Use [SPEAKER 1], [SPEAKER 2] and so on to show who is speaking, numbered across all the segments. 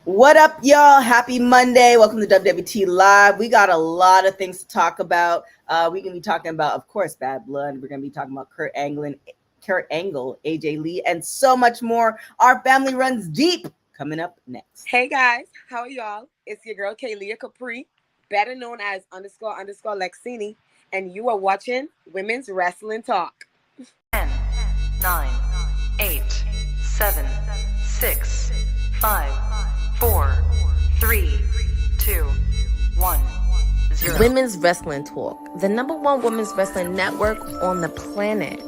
[SPEAKER 1] What up, y'all? Happy Monday. Welcome to WWT Live. We got a lot of things to talk about. We're going to be talking about, of course, Bad Blood. We're going to be talking about Kurt Angle, AJ Lee, and so much more. Our family runs deep. Coming up next.
[SPEAKER 2] Hey, guys. How are y'all? It's your girl, Kaylia Capri, better known as _ Lexini, and you are watching Women's Wrestling Talk.
[SPEAKER 3] 10, 9, 8, 7, 6, 5, 4, 3, 2, 1, 0.
[SPEAKER 4] Women's Wrestling Talk, the #1 women's wrestling network on the planet.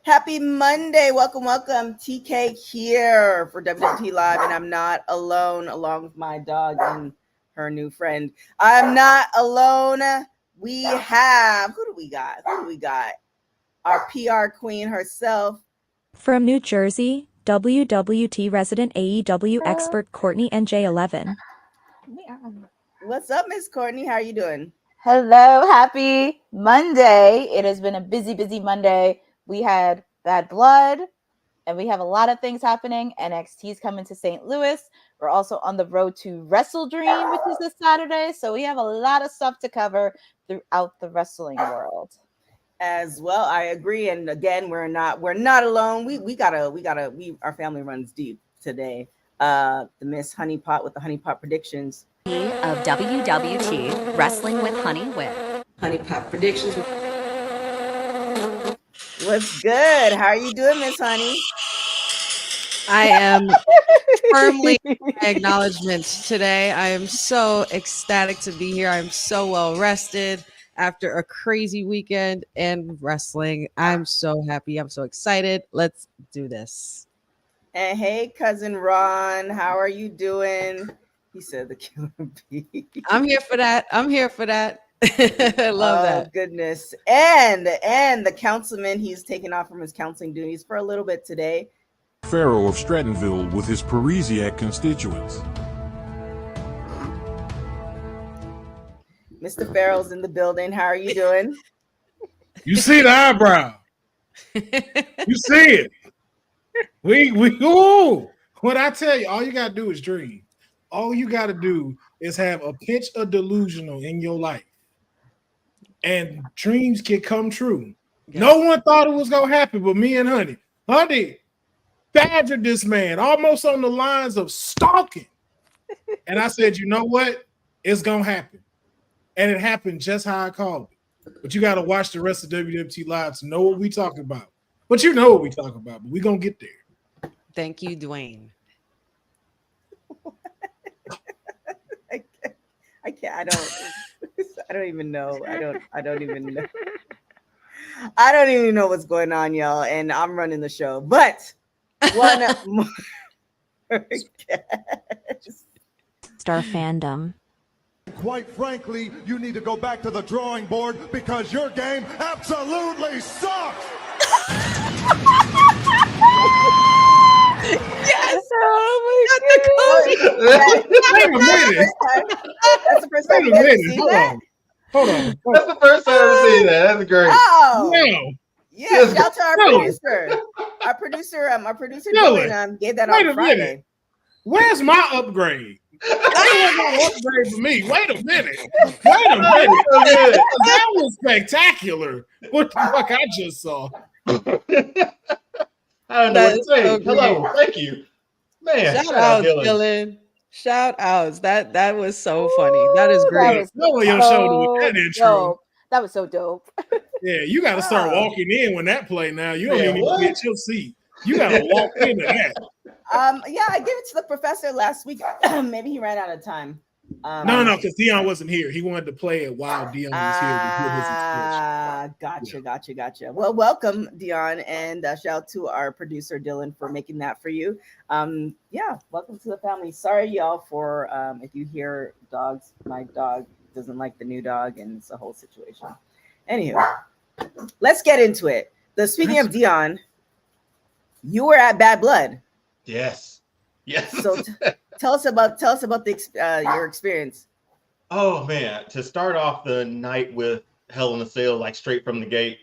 [SPEAKER 1] Happy Monday. Welcome. TK here for WWT Live, and I'm not alone, along with my dog and her new friend. I'm not alone. We have, who do we got? Our PR queen herself.
[SPEAKER 5] From New Jersey, WWT resident AEW expert Courtney and J11.
[SPEAKER 1] What's up, Miss Courtney? How are you doing?
[SPEAKER 6] Hello, happy Monday. It has been a busy Monday. We had Bad Blood, and we have a lot of things happening. NXT's coming to St. Louis. We're also on the road to Wrestle Dream, which is this Saturday. So we have a lot of stuff to cover throughout the wrestling world.
[SPEAKER 1] As well, I agree. And again, we're not alone. Our family runs deep today. The Miss Honeypot with the Honeypot predictions
[SPEAKER 3] Of WWT Wrestling with Honey with
[SPEAKER 1] Honeypot predictions. What's good? How are you doing, Miss Honey?
[SPEAKER 7] I am firmly in acknowledgement today. I am so ecstatic to be here. I'm so well rested after a crazy weekend and wrestling. I'm so happy. I'm so excited. Let's do this.
[SPEAKER 1] And hey, cousin Ron, how are you doing? He said the killer bee.
[SPEAKER 7] I'm here for that. I love that.
[SPEAKER 1] Goodness. And the councilman, he's taken off from his counseling duties for a little bit today.
[SPEAKER 8] Pharaoh of Strattonville with his Parisiac constituents.
[SPEAKER 1] Mr. Pharaoh's in the building. How are you doing?
[SPEAKER 9] You see the eyebrow. You see it. What I tell you, all you gotta do is dream. All you gotta do is have a pinch of delusional in your life. And dreams can come true. Yeah. No one thought it was gonna happen but me and Honey. Honey badgered this man almost on the lines of stalking. And I said, you know what? It's gonna happen. And it happened just how I called it. But you gotta watch the rest of WWT Live to know what we talking about. But you know what we talking about, but we're gonna get there.
[SPEAKER 7] Thank you, Dwayne.
[SPEAKER 1] I can't. I don't even know. I don't even know. I don't even know what's going on, y'all. And I'm running the show. But one more guest.
[SPEAKER 5] Star fandom.
[SPEAKER 10] Quite frankly, you need to go back to the drawing board because your game absolutely sucks.
[SPEAKER 7] Yes! Oh my God!
[SPEAKER 9] Wait a minute.
[SPEAKER 1] That's the first time you've ever seen that?
[SPEAKER 9] Hold on.
[SPEAKER 11] That's the first time I've seen that. That's great.
[SPEAKER 1] Oh,
[SPEAKER 9] No.
[SPEAKER 1] yeah! Shout out to our producer. Our producer Dylan, gave that on Friday.
[SPEAKER 9] Minute. Where's my upgrade? That was no upgrade for me. Wait a minute. That was spectacular. What the fuck I just saw?
[SPEAKER 11] I don't know what to say. So hello, thank you, man.
[SPEAKER 7] Shout out, Dylan. Shout outs. That was so funny. That is great.
[SPEAKER 9] No way your show with that intro.
[SPEAKER 6] That was so dope.
[SPEAKER 9] Yeah, you got to start walking in when that play. Now you don't even need to get your seat. You got to walk into that.
[SPEAKER 1] Yeah, I gave it to the professor last week. Maybe he ran out of time.
[SPEAKER 9] No, because Dion wasn't here. He wanted to play it while Dion was here.
[SPEAKER 1] Gotcha. Well, welcome, Dion, and shout out to our producer Dylan for making that for you. Yeah, welcome to the family. Sorry, y'all, for if you hear dogs. My dog doesn't like the new dog, and it's a whole situation. Anywho, let's get into it. Speaking of Dion, you were at Bad Blood.
[SPEAKER 11] Yes.
[SPEAKER 1] So tell us about your experience.
[SPEAKER 11] Oh man, to start off the night with Hell in a Cell, like straight from the gate,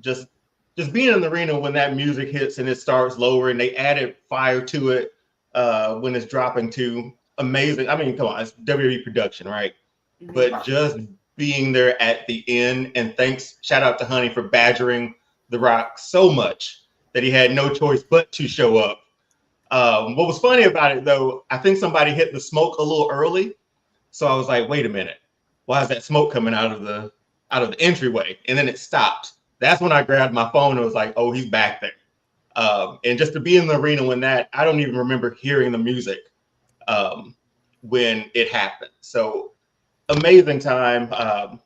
[SPEAKER 11] just just being in the arena when that music hits and it starts lower and they added fire to it when it's dropping to amazing. I mean, come on, it's WWE production, right? Mm-hmm. But just being there at the end, and shout out to Honey for badgering The Rock so much that he had no choice but to show up. What was funny about it though, I think somebody hit the smoke a little early. So I was like, wait a minute, why is that smoke coming out of the entryway? And then it stopped. That's when I grabbed my phone and was like, oh, he's back there. And just to be in the arena when I don't even remember hearing the music when it happened. So amazing time. God,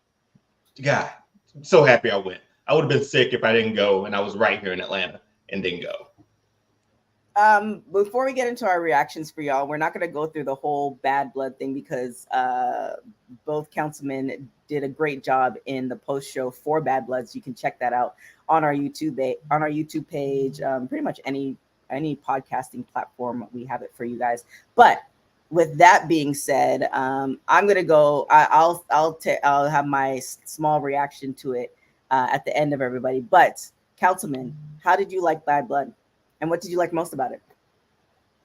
[SPEAKER 11] I'm so happy I went. I would have been sick if I didn't go, and I was right here in Atlanta and didn't go.
[SPEAKER 1] Before we get into our reactions for y'all, we're not going to go through the whole Bad Blood thing because both councilmen did a great job in the post show for Bad Bloods. You can check that out on our YouTube page, pretty much any podcasting platform. We have it for you guys. But with that being said, I'm going to go. I'll have my small reaction to it at the end of everybody. But councilman, how did you like Bad Blood? And what did you like most about it?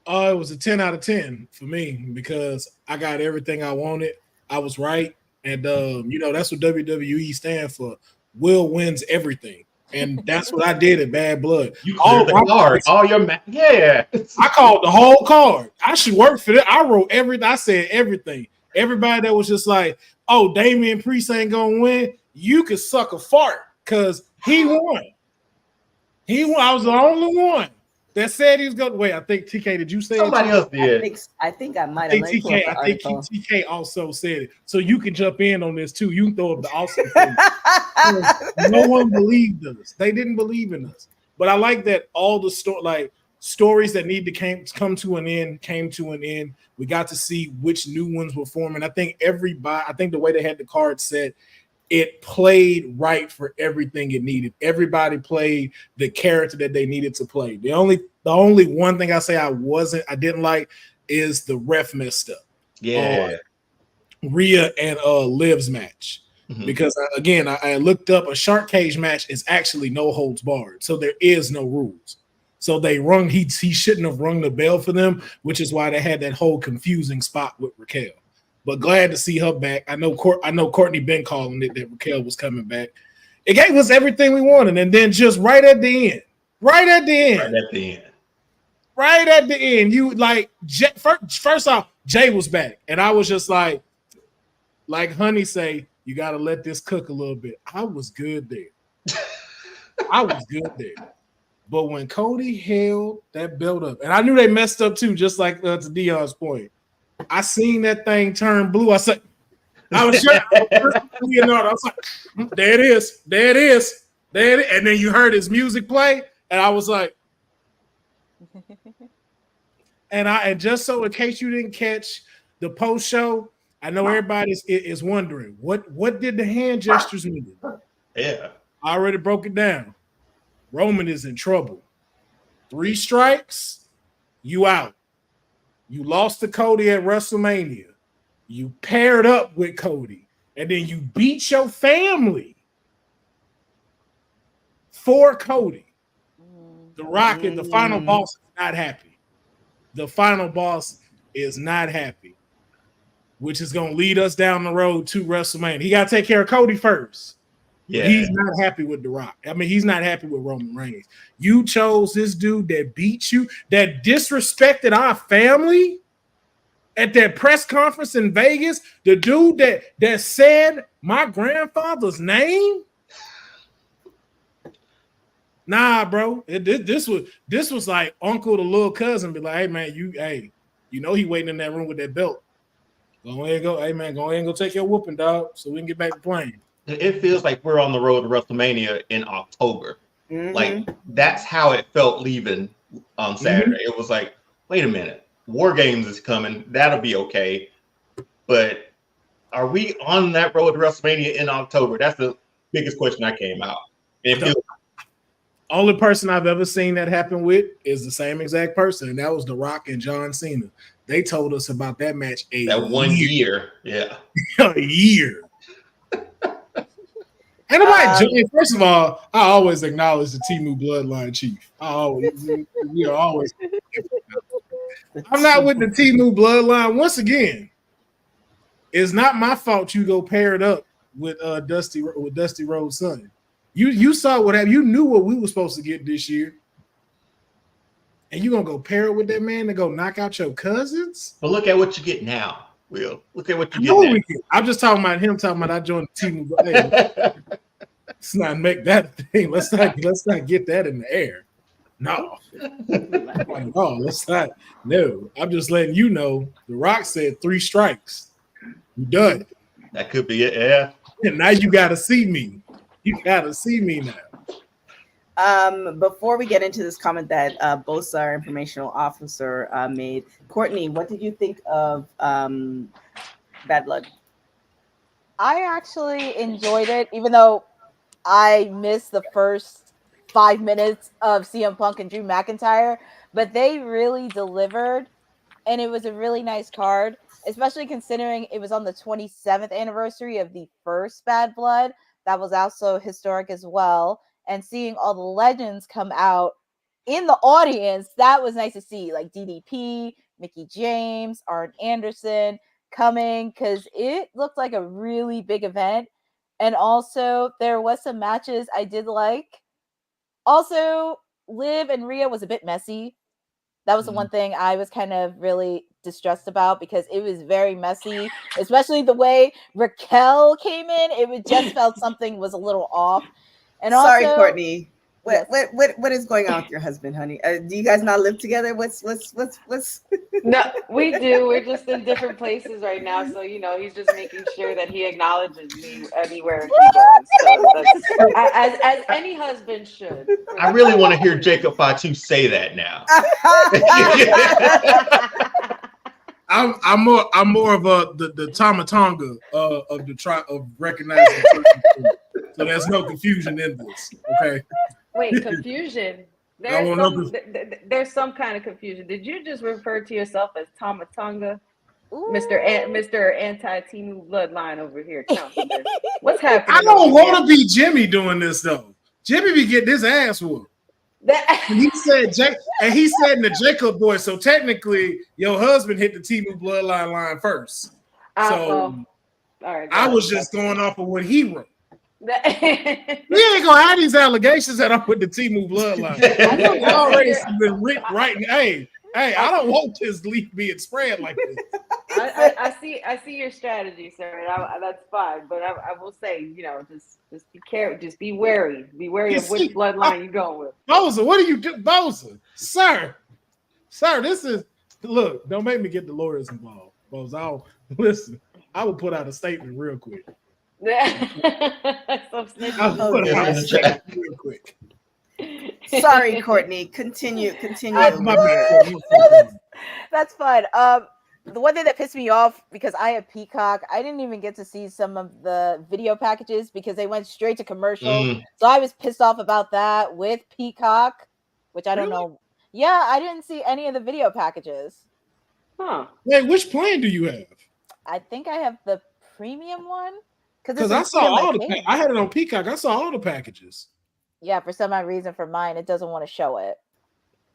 [SPEAKER 9] It was a 10 out of 10 for me because I got everything I wanted. I was right. And, that's what WWE stands for. Will wins everything. And that's what I did at Bad Blood.
[SPEAKER 11] You called the card. Yeah.
[SPEAKER 9] I called the whole card. I should work for that. I wrote everything. I said everything. Everybody that was just like, oh, Damian Priest ain't going to win. You could suck a fart because he won. I was the only one that said he was going to wait. I think TK, did you say
[SPEAKER 11] somebody else did?
[SPEAKER 1] I think I might have.
[SPEAKER 9] I think TK also said it. So you can jump in on this too. You can throw up the awesome thing. No one believed us. They didn't believe in us. But I like that all the stories that need to come to an end came to an end. We got to see which new ones were forming. I think the way they had the card set, it played right for everything it needed. Everybody played the character that they needed to play. The only one thing I say I didn't like is the ref messed up.
[SPEAKER 11] Yeah.
[SPEAKER 9] Rhea and Liv's match. Mm-hmm. Because again, I looked up, a shark cage match is actually no holds barred. So there is no rules. So he shouldn't have rung the bell for them, which is why they had that whole confusing spot with Raquel. But glad to see her back. I know Courtney been calling it that Raquel was coming back. It gave us everything we wanted. And then just right at the end, you like, first off, Jey was back. And I was just like Honey say, you got to let this cook a little bit. I was good there. But when Cody held that belt up, and I knew they messed up too, just like to Dion's point. I seen that thing turn blue. I said, I was sure. I was like, there it is. And then you heard his music play, and I was like, and just so in case you didn't catch the post show, I know everybody is wondering what did the hand gestures mean?
[SPEAKER 11] Yeah,
[SPEAKER 9] I already broke it down. Roman is in trouble. 3 strikes, you out. You lost to Cody at WrestleMania. You paired up with Cody, and then you beat your family for Cody. The Rock and the final boss is not happy. The final boss is not happy, which is going to lead us down the road to WrestleMania. He got to take care of Cody first. Yeah. He's not happy with The Rock. I mean, he's not happy with Roman Reigns. You chose this dude that beat you, that disrespected our family at that press conference in Vegas. The dude that said my grandfather's name. Nah, bro. This was like uncle to little cousin. Be like, hey man, you know he waiting in that room with that belt. Go ahead, go. Hey man, go ahead and go take your whooping, dog, so we can get back to playing.
[SPEAKER 11] It feels like we're on the road to WrestleMania in October. Mm-hmm. Like that's how it felt leaving on Saturday. Mm-hmm. It was like, wait a minute, War Games is coming. That'll be okay. But are we on that road to WrestleMania in October? That's the biggest question that came out.
[SPEAKER 9] Only person I've ever seen that happen with is the same exact person, and that was The Rock and John Cena. They told us about that match
[SPEAKER 11] that 1 year. Yeah.
[SPEAKER 9] A year. Ain't nobody. First of all, I always acknowledge the Temu Bloodline chief. We are always. I'm not with the Temu Bloodline. Once again, it's not my fault you go pair it up with Dusty Rhodes' son. You saw what happened. You knew what we were supposed to get this year. And you gonna go pair it with that man to go knock out your cousins?
[SPEAKER 11] But look at what you get now, Will. Look at what you get now.
[SPEAKER 9] I'm just talking about him talking about I joined the team. Let's not make that a thing. Let's not get that in the air. No. No, let's not. No. I'm just letting you know The Rock said 3 strikes. You done.
[SPEAKER 11] That could be it, yeah.
[SPEAKER 9] And now you gotta see me. You gotta see me now.
[SPEAKER 1] Before we get into this comment that Bosa, our informational officer, made, Courtney, what did you think of Bad Blood?
[SPEAKER 6] I actually enjoyed it, even though I missed the first 5 minutes of CM Punk and Drew McIntyre, but they really delivered, and it was a really nice card, especially considering it was on the 27th anniversary of the first Bad Blood. That was also historic as well. And seeing all the legends come out in the audience, that was nice to see. Like DDP, Mickie James, Arn Anderson coming, because it looked like a really big event. And also, there was some matches I did like. Also, Liv and Rhea was a bit messy. That was the one thing I was kind of really distressed about, because it was very messy, especially the way Raquel came in. It just felt something was a little off. And
[SPEAKER 1] sorry,
[SPEAKER 6] also,
[SPEAKER 1] Courtney.
[SPEAKER 6] Yes.
[SPEAKER 1] What is going on with your husband, honey? Do you guys not live together? What's?
[SPEAKER 12] No, we do. We're just in different places right now, so he's just making sure that he acknowledges me anywhere he goes. So that's, as any husband should.
[SPEAKER 11] I really want to hear Jacob Fatu say that now.
[SPEAKER 9] I'm more of the Tomatonga of recognizing. So there's no confusion in this. Okay.
[SPEAKER 12] Wait, confusion. There's some kind of confusion. Did you just refer to yourself as Tomatonga, Mr. Anti-Temu Bloodline over here? What's happening?
[SPEAKER 9] I don't want to be Jimmy doing this though. Jimmy be getting his ass whooped. And he said in the Jacob voice. So technically, your husband hit the Temu Bloodline line first. So
[SPEAKER 12] all right,
[SPEAKER 9] I was just going off of what he wrote. We ain't gonna have these allegations that I'm with the Temu Bloodline. I already been writing. Hey, I don't want this leak being spread like this.
[SPEAKER 12] I see your strategy, sir. That's fine, but I will say, just be careful, just be wary of which bloodline you're going with.
[SPEAKER 9] Bosa, what are you doing, Bosa? Sir, this is look. Don't make me get the lawyers involved, Bosa. Listen, I will put out a statement real quick.
[SPEAKER 12] Some
[SPEAKER 9] real quick.
[SPEAKER 1] Sorry, Courtney. Continue.
[SPEAKER 6] That's fine. The one thing that pissed me off, because I have Peacock, I didn't even get to see some of the video packages because they went straight to commercial. So I was pissed off about that with Peacock, which I don't know. Yeah, I didn't see any of the video packages.
[SPEAKER 12] Huh.
[SPEAKER 9] Wait, which plan do you have?
[SPEAKER 6] I think I have the premium one.
[SPEAKER 9] Because I saw all the I had it on Peacock. I saw all the packages.
[SPEAKER 6] Yeah, for some odd reason for mine, it doesn't want to show it.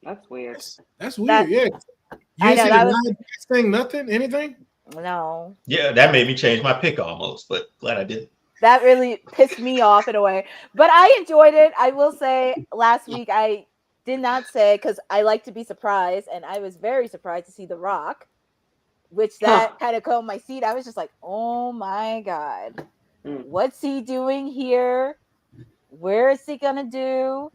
[SPEAKER 12] That's weird.
[SPEAKER 9] That's weird, yeah. You didn't see the thing, nothing, anything?
[SPEAKER 6] No.
[SPEAKER 11] Yeah, that made me change my pick almost, but glad I did.
[SPEAKER 6] That really pissed me off in a way. But I enjoyed it. I will say last week I did not say, because I like to be surprised, and I was very surprised to see The Rock, which that kind of caught my seat. I was just like, oh my God. What's he doing here? Where is he gonna do?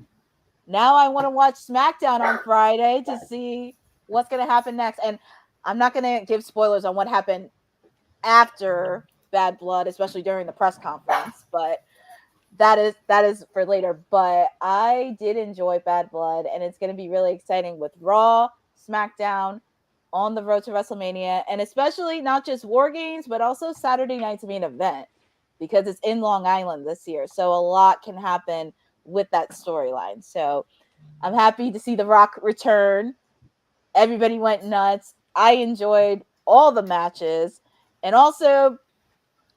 [SPEAKER 6] Now I want to watch SmackDown on Friday to see what's gonna happen next. And I'm not gonna give spoilers on what happened after Bad Blood, especially during the press conference, but that is for later. But I did enjoy Bad Blood, and it's gonna be really exciting with Raw, SmackDown, on the road to WrestleMania, and especially not just War Games, but also Saturday night's main event, because it's in Long Island this year. So a lot can happen with that storyline. So I'm happy to see The Rock return. Everybody went nuts. I enjoyed all the matches. And also,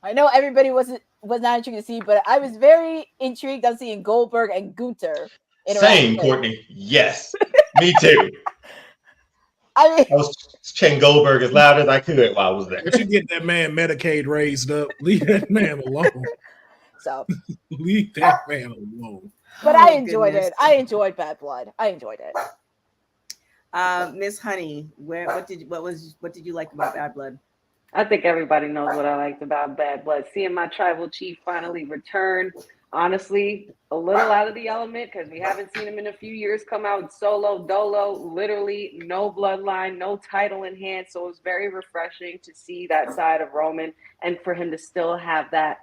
[SPEAKER 6] I know everybody wasn't was not intrigued to see, but I was very intrigued on seeing Goldberg and Gunther.
[SPEAKER 11] Same, Courtney. Yes, me too.
[SPEAKER 6] I mean,
[SPEAKER 11] I was chanting Goldberg as loud as I could while I was there.
[SPEAKER 9] But you get that man Medicaid raised up. Leave that man alone.
[SPEAKER 6] So
[SPEAKER 9] leave that man alone.
[SPEAKER 6] But I enjoyed it. I enjoyed Bad Blood. I enjoyed it.
[SPEAKER 1] Miss Honey, what did you like about Bad Blood?
[SPEAKER 12] I think everybody knows what I liked about Bad Blood. Seeing my tribal chief finally return, honestly, a little out of the element because we haven't seen him in a few years come out solo, dolo, literally no bloodline, no title in hand. So it was very refreshing to see that side of Roman and for him to still have that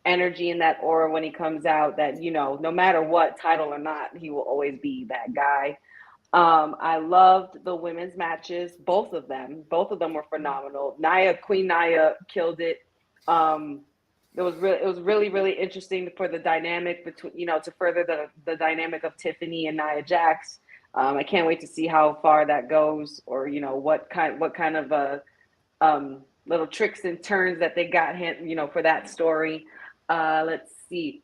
[SPEAKER 12] energy and that aura when he comes out that, you know, no matter what, title or not, he will always be that guy. I loved the women's matches, both of them were phenomenal. Queen Nia killed it. It was really interesting for the dynamic between, you know, to further the dynamic of Tiffany and Nia Jax. I can't wait to see how far that goes, or, you know, what kind of little tricks and turns that they got, you know, for that story. Let's see.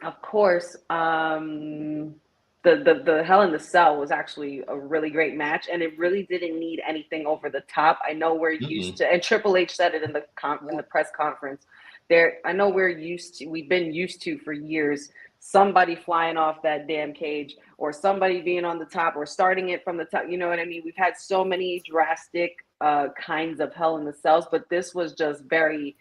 [SPEAKER 12] Of course, the Hell in the Cell was actually a really great match, and it really didn't need anything over the top. I know we're used to, and Triple H said it in the press conference. I know we've been used to for years, somebody flying off that damn cage, or somebody being on the top, or starting it from the top. You know what I mean? We've had so many drastic kinds of Hell in the Cells, but this was just very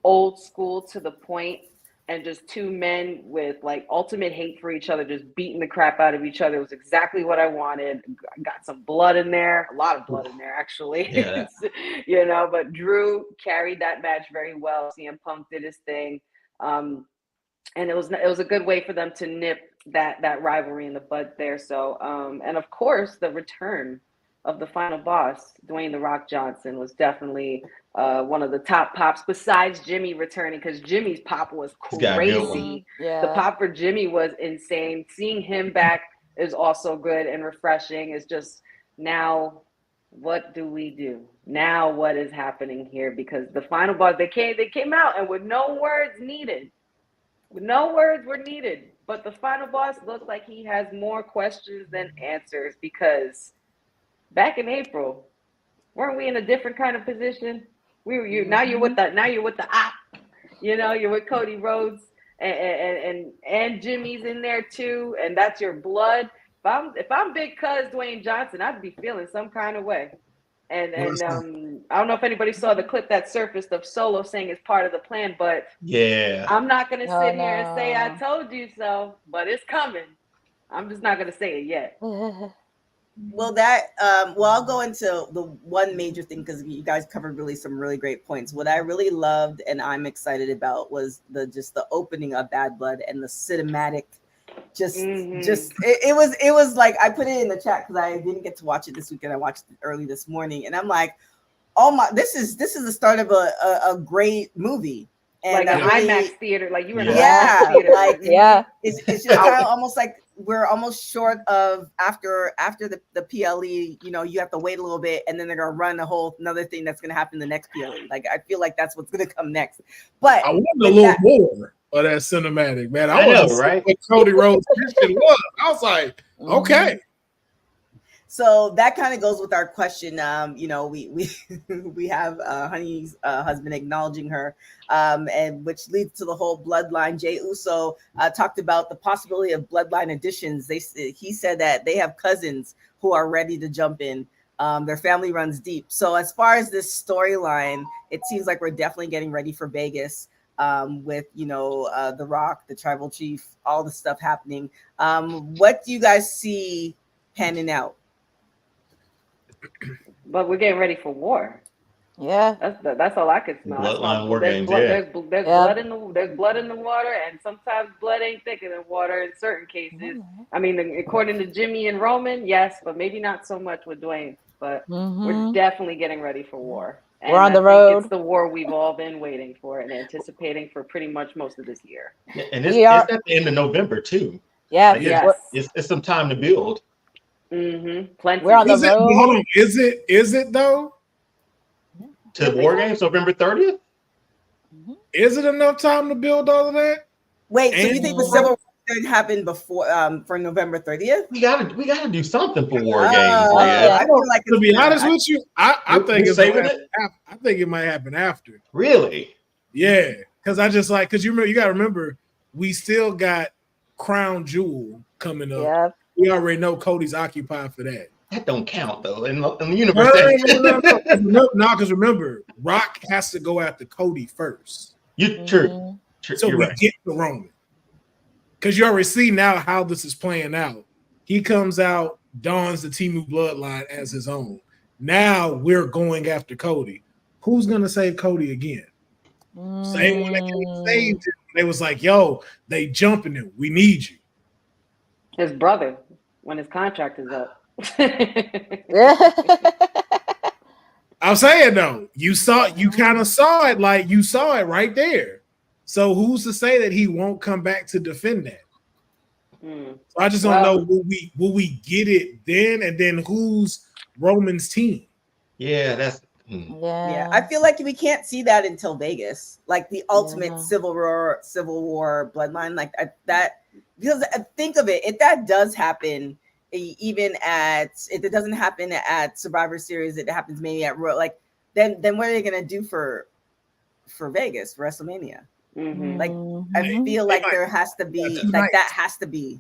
[SPEAKER 12] old school to the point. And just two men with like ultimate hate for each other, just beating the crap out of each other. It was exactly what I wanted. I got some blood in there, a lot of blood in there, actually. Yeah. You know, but Drew carried that match very well. CM Punk did his thing. And it was a good way for them to nip that rivalry in the bud there. So, and of course, the return of the final boss, Dwayne "The Rock" Johnson, was definitely one of the top pops besides Jimmy returning, because Jimmy's pop was crazy. Yeah. The pop for Jimmy was insane. Seeing him back is also good and refreshing. It's just, now what do we do? Now what is happening here? Because the final boss, they came out and with no words needed. No words were needed. But the final boss looks like he has more questions than answers, because back in April, weren't we in a different kind of position? Now you're with the op, you know, you're with Cody Rhodes and Jimmy's in there too, and that's your blood. If I'm Big Cuz Dwayne Johnson, I'd be feeling some kind of way. And I don't know if anybody saw the clip that surfaced of Solo saying it's part of the plan, but yeah, I'm not gonna sit here and say I told you so, but it's coming. I'm just not gonna say it yet.
[SPEAKER 1] Well, I'll go into the one major thing, because you guys covered really some really great points. What I really loved and I'm excited about was the opening of Bad Blood and the cinematic. It was like, I put it in the chat because I didn't get to watch it this weekend. I watched it early this morning, and I'm like, oh my, this is the start of a great movie. And
[SPEAKER 12] like an IMAX theater, like you were in an IMAX theater.
[SPEAKER 1] Like, it's just kind of almost like we're almost short of after the PLE, you know, you have to wait a little bit, and then they're gonna run another thing that's gonna happen the next PLE. Like, I feel like that's what's gonna come next. But
[SPEAKER 9] I want a little more of that cinematic, man. I know, right? What Cody Rhodes Christian was. I was like, okay.
[SPEAKER 1] So that kind of goes with our question. You know, we have Honey's husband acknowledging her, and which leads to the whole bloodline. Jey Uso talked about the possibility of bloodline additions. He said that they have cousins who are ready to jump in. Their family runs deep. So as far as this storyline, it seems like we're definitely getting ready for Vegas. With, you know, The Rock, the tribal chief, all the stuff happening. What do you guys see panning out?
[SPEAKER 12] But we're getting ready for war.
[SPEAKER 6] Yeah,
[SPEAKER 12] that's all I could smell.
[SPEAKER 11] Bloodline war games.
[SPEAKER 12] There's blood in the water, and sometimes blood ain't thicker than water in certain cases. I mean, according to Jimmy and Roman, yes, but maybe not so much with Dwayne. But we're definitely getting ready for war. And
[SPEAKER 6] we're on the road.
[SPEAKER 12] It's the war we've all been waiting for and anticipating for pretty much most of this year.
[SPEAKER 11] And it's at the end of November too.
[SPEAKER 6] Yeah,
[SPEAKER 11] like it's some time to build.
[SPEAKER 12] Plenty.
[SPEAKER 6] We're on the road.
[SPEAKER 9] Hold on. Is it though?
[SPEAKER 11] To War Games, November 30th?
[SPEAKER 9] Is it enough time to build all of that?
[SPEAKER 1] Wait, so you think the Civil War did happen before for November 30th?
[SPEAKER 11] We gotta do something for War Games,
[SPEAKER 1] man. I feel like
[SPEAKER 9] to be honest with you, I think
[SPEAKER 11] saving it.
[SPEAKER 9] I think it might happen after.
[SPEAKER 11] Really?
[SPEAKER 9] Yeah, because I just like you got to remember we still got Crown Jewel coming up.
[SPEAKER 6] Yep.
[SPEAKER 9] We already know Cody's occupied for that.
[SPEAKER 11] That don't count though in the universe.
[SPEAKER 9] No, because remember, Rock has to go after Cody first.
[SPEAKER 11] True.
[SPEAKER 9] So we get to Roman. Because you already see now how this is playing out. He comes out, dons the Temu bloodline as his own. Now we're going after Cody. Who's gonna save Cody again? Same one that saved him. They was like, yo, they jumping him. We need you.
[SPEAKER 12] His brother, when his contract is up.
[SPEAKER 9] I'm saying though, you kind of saw it, like you saw it right there. So who's to say that he won't come back to defend that? So I just don't know. Will we get it then? And then who's Roman's team?
[SPEAKER 11] Yeah, that's
[SPEAKER 1] yeah. I feel like we can't see that until Vegas, like the ultimate Civil War bloodline, like that. Because think of it, if that does happen, even if it doesn't happen at Survivor Series, it happens maybe at Royal. Like then what are they gonna do for Vegas for WrestleMania? Like I feel like there has to be like that has to be.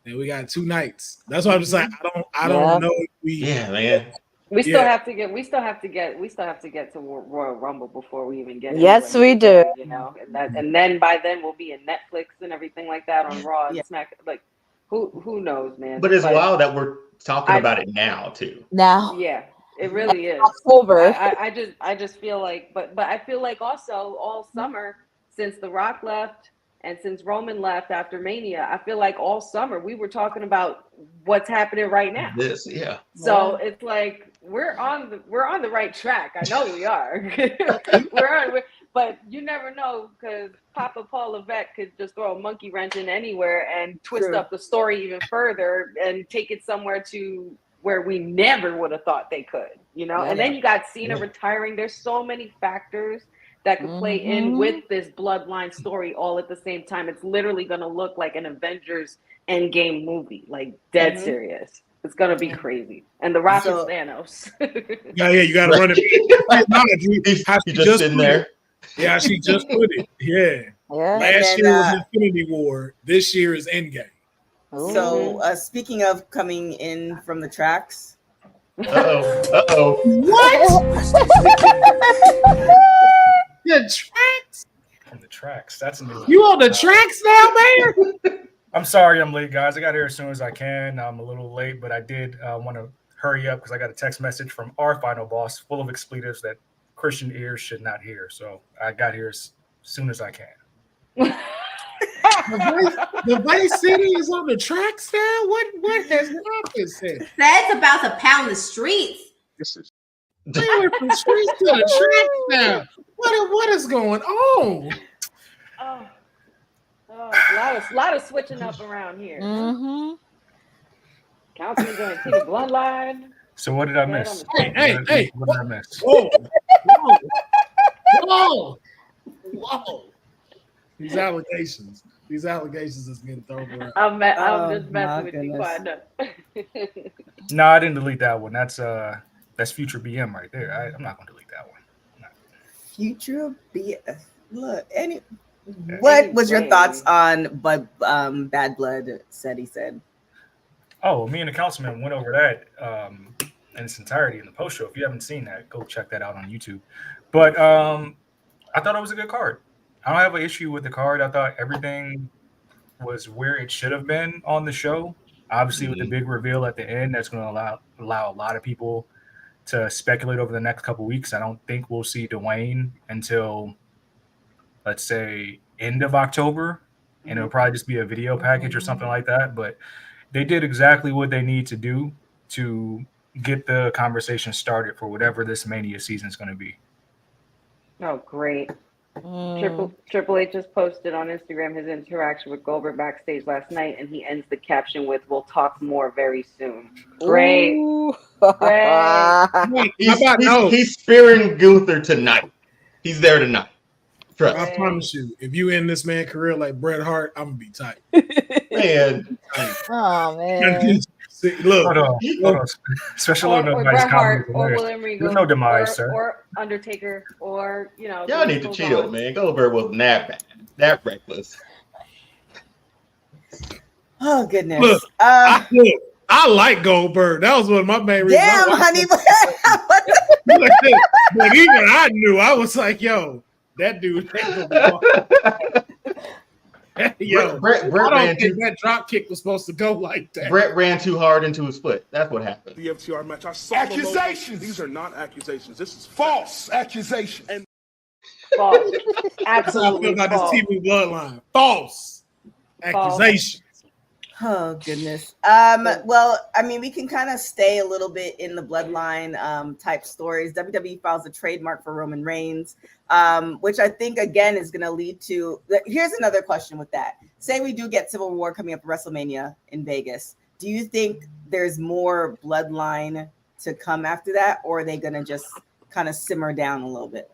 [SPEAKER 9] And we got 2 nights. That's why I'm just like I don't know if we.
[SPEAKER 11] Yeah, man.
[SPEAKER 12] We still have to get to Royal Rumble before we even get.
[SPEAKER 6] Yes, we do.
[SPEAKER 12] You know, and then by then we'll be in Netflix and everything like that on Raw and Smack. Like, who knows, man?
[SPEAKER 11] But it's wild that we're talking about it now too.
[SPEAKER 6] Now,
[SPEAKER 12] yeah, it really is.
[SPEAKER 6] October.
[SPEAKER 12] I just feel like, but I feel like also all summer since The Rock left. And since Roman left after Mania, I feel like all summer we were talking about what's happening right now. So it's like we're on the right track. I know we are. But you never know because Papa Paul Levesque could just throw a monkey wrench in anywhere and twist up the story even further and take it somewhere to where we never would have thought they could. You know, and then you got Cena retiring. There's so many factors that could play in with this bloodline story all at the same time. It's literally going to look like an Avengers Endgame movie, like dead serious. It's going to be crazy. And The Rock is Thanos.
[SPEAKER 9] Yeah, you got to run it.
[SPEAKER 11] She just sitting there.
[SPEAKER 9] Yeah, she just put it. Yeah. Last year was Infinity War. This year is Endgame.
[SPEAKER 1] So speaking of coming in from the tracks.
[SPEAKER 11] Uh-oh.
[SPEAKER 9] What? The tracks?
[SPEAKER 13] From the tracks. That's new.
[SPEAKER 9] You on the tracks now, man?
[SPEAKER 13] I'm sorry I'm late, guys. I got here as soon as I can. I'm a little late, but I did want to hurry up because I got a text message from our final boss full of expletives that Christian ears should not hear. So I got here as soon as I can.
[SPEAKER 9] The Vice City is on the tracks now? What has happened since?
[SPEAKER 14] That's about to pound the streets.
[SPEAKER 9] They went from streets to the tracks now. What is going on?
[SPEAKER 12] A lot of switching up around here. Councilman doing TV Bloodline.
[SPEAKER 13] So what did I miss?
[SPEAKER 9] Hey!
[SPEAKER 13] What did I miss?
[SPEAKER 9] Whoa! These allegations is getting thrown around.
[SPEAKER 12] I'm just messing with you, partner.
[SPEAKER 13] No, I didn't delete that one. That's future BM right there. I'm not going to delete that one. No.
[SPEAKER 1] Future BM. Look, what was your thoughts on Bad Blood? He said.
[SPEAKER 13] Oh, me and the councilman went over that in its entirety in the post show. If you haven't seen that, go check that out on YouTube. But I thought it was a good card. I don't have an issue with the card. I thought everything was where it should have been on the show. Obviously, with the big reveal at the end, that's going to allow a lot of people to speculate over the next couple of weeks. I don't think we'll see Dwayne until, let's say, end of October, and it'll probably just be a video package or something like that. But they did exactly what they need to do to get the conversation started for whatever this Mania season is going to be.
[SPEAKER 12] Oh, great. Triple H just posted on Instagram his interaction with Goldberg backstage last night, and he ends the caption with, "We'll talk more very soon." Great.
[SPEAKER 11] He's spearing Gunther tonight. He's there tonight. Trust.
[SPEAKER 9] I promise you, if you end this man's career like Bret Hart, I'm gonna be tight.
[SPEAKER 11] Man.
[SPEAKER 6] Oh man.
[SPEAKER 9] Look,
[SPEAKER 13] hold on. Special
[SPEAKER 12] or
[SPEAKER 13] nobody's
[SPEAKER 12] Bret Hart,
[SPEAKER 13] comment.
[SPEAKER 12] or William Regal,
[SPEAKER 13] There's no demise, sir.
[SPEAKER 12] or Undertaker, or
[SPEAKER 11] Y'all need to chill, man. Goldberg wasn't that bad, that reckless.
[SPEAKER 1] Oh goodness.
[SPEAKER 9] Look, I like Goldberg. That was one of my main reasons.
[SPEAKER 1] Damn, honey.
[SPEAKER 9] But even I knew, I was like, yo, that dude. Yo,
[SPEAKER 11] Brett
[SPEAKER 9] I don't
[SPEAKER 11] ran
[SPEAKER 9] think that drop kick was supposed to go like that.
[SPEAKER 11] Brett ran too hard into his foot. That's what happened.
[SPEAKER 10] The FTR match. I saw accusations. These are not accusations. This is false accusations. And
[SPEAKER 12] false.
[SPEAKER 9] That's how I feel about this TV bloodline. False accusations.
[SPEAKER 1] Oh goodness. Well, I mean, we can kind of stay a little bit in the bloodline type stories. WWE files a trademark for Roman Reigns, which I think again is going to lead to. Here's another question with that. Say we do get Civil War coming up at WrestleMania in Vegas. Do you think there's more bloodline to come after that, or are they going to just kind of simmer down a little bit?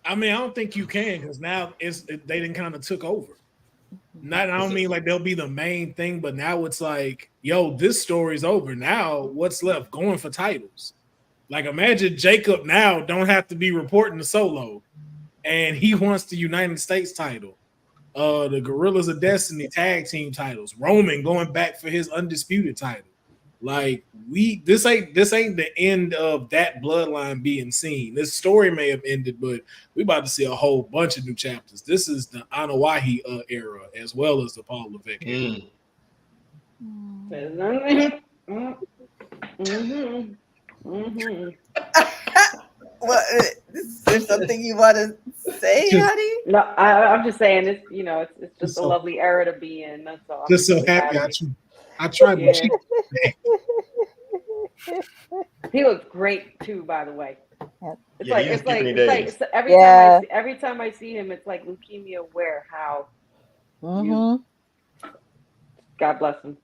[SPEAKER 9] I mean, I don't think you can, because now they didn't kind of took over. I don't mean like they'll be the main thing, but now it's like, yo, this story's over. Now what's left? Going for titles. Like imagine Jacob now don't have to be reporting to Solo, and he wants the United States title, the Gorillas of Destiny tag team titles. Roman going back for his undisputed title. Like this ain't the end of that bloodline being seen. This story may have ended, but we about to see a whole bunch of new chapters. This is the Anoa'i era as well as the Paul Levesque era.
[SPEAKER 1] Well, is there something you want to say, honey?
[SPEAKER 12] No, I'm just saying it's it's just a lovely era to be in. That's all.
[SPEAKER 9] Just so happy I tried my cheek.
[SPEAKER 12] He looks great too, by the way. It's like every time I see him, it's like leukemia aware. How? God bless him.